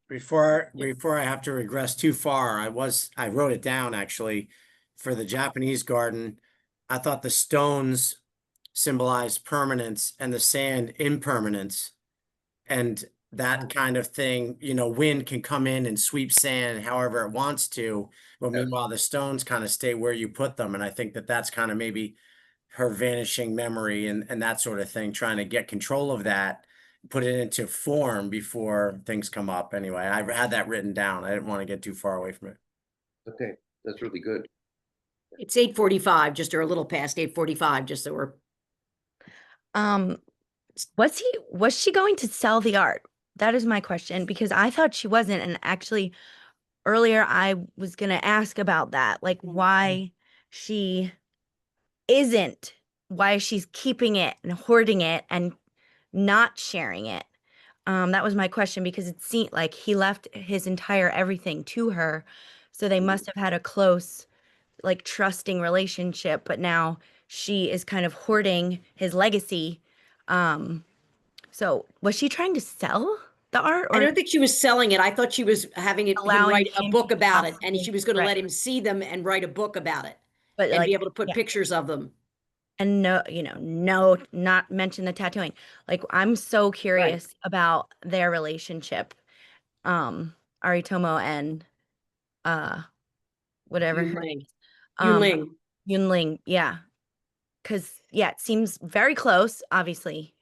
Before I have to regress too far, I wrote it down actually for the Japanese garden. I thought the stones symbolized permanence and the sand impermanence. And that kind of thing, wind can come in and sweep sand however it wants to, but meanwhile the stones kind of stay where you put them. And I think that that's kind of maybe her vanishing memory and that sort of thing, trying to get control of that, put it into form before things come up. Anyway, I had that written down. I didn't want to get too far away from it.
Okay, that's really good.
It's 8:45, just or a little past 8:45, just so we're.
Was she going to sell the art? That is my question, because I thought she wasn't. And actually, earlier I was going to ask about that, like why she isn't, why she's keeping it and hoarding it and not sharing it. That was my question, because it seemed like he left his entire everything to her. So they must have had a close, like, trusting relationship, but now she is kind of hoarding his legacy. So was she trying to sell the art,
I
or
don't think she was selling it. I thought she was having him
allowing
write a
him
book
to
about it, and
possibly-
she was going to
right.
let him see them and write a book about it,
But
and
like,
be able to put
yeah.
pictures of them.
And no, no, not mention the tattooing. Like, I'm so curious about their relationship, Aritomo and whatever
Yun
her
Ling.
um
Ling.
Yunling, yeah. Because yeah, it seems very close, obviously,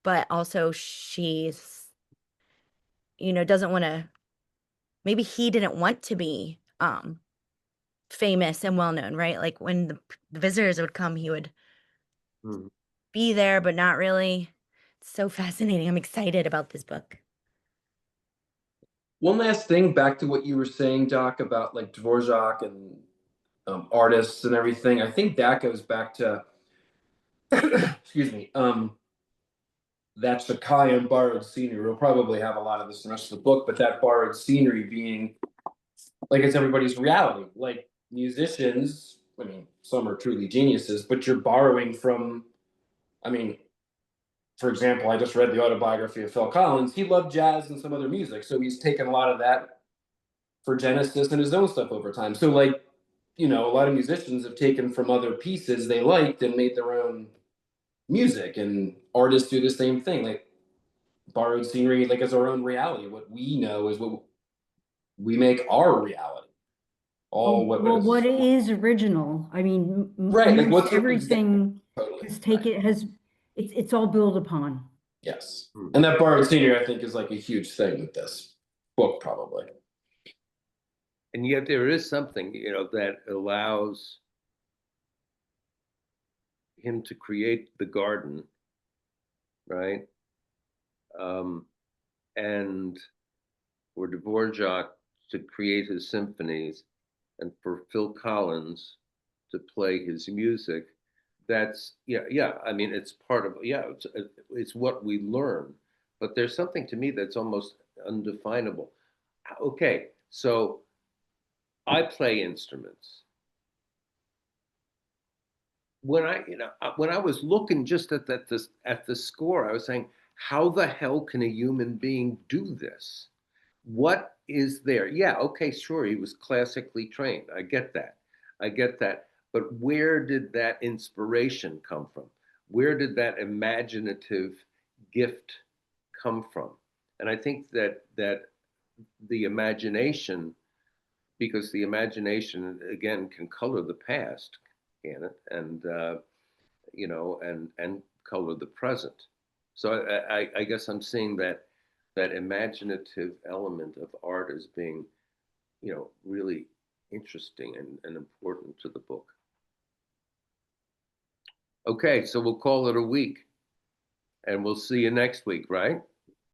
but also she's, doesn't want to, maybe he didn't want to be famous and well known, right? Like when the visitors would come, he would
Mhm.
be there, but not really. It's so fascinating. I'm excited about this book.
One last thing back to what you were saying, Doc, about like Dvorak and artists and everything. I think that goes back to, excuse me, that Sakai and borrowed scenery. We'll probably have a lot of this in the rest of the book, but that borrowed scenery being like it's everybody's reality. Like musicians, I mean, some are truly geniuses, but you're borrowing from, I mean, for example, I just read the autobiography of Phil Collins. He loved jazz and some other music, so he's taken a lot of that for Genesis and his own stuff over time. So, like, a lot of musicians have taken from other pieces they liked and made their own music, and artists do the same thing. Like, borrowed scenery, like, as our own reality. What we know is what we make our reality. All
What is original? I mean,
right? Like,
most
what's
everything
totally
it's all built upon.
yes, and that borrowed scenery, I think, is like a huge thing with this book, probably.
And yet there is something, that allows him to create the garden, right? And for Dvorak to create his symphonies and for Phil Collins to play his music, that's, yeah, I mean, it's part of, it's what we learn, but there's something to me that's almost undefinable. Okay, so I play instruments. When I was looking just at the score, I was saying, how the hell can a human being do this? What is there? Yeah, okay, sure, he was classically trained. I get that. I get that. But where did that inspiration come from? Where did that imaginative gift come from? And I think that the imagination, because the imagination again can color the past, can it? And and color the present. So I guess I'm seeing that imaginative element of art as being, really interesting and important to the book. Okay, so we'll call it a week, and we'll see you next week, right?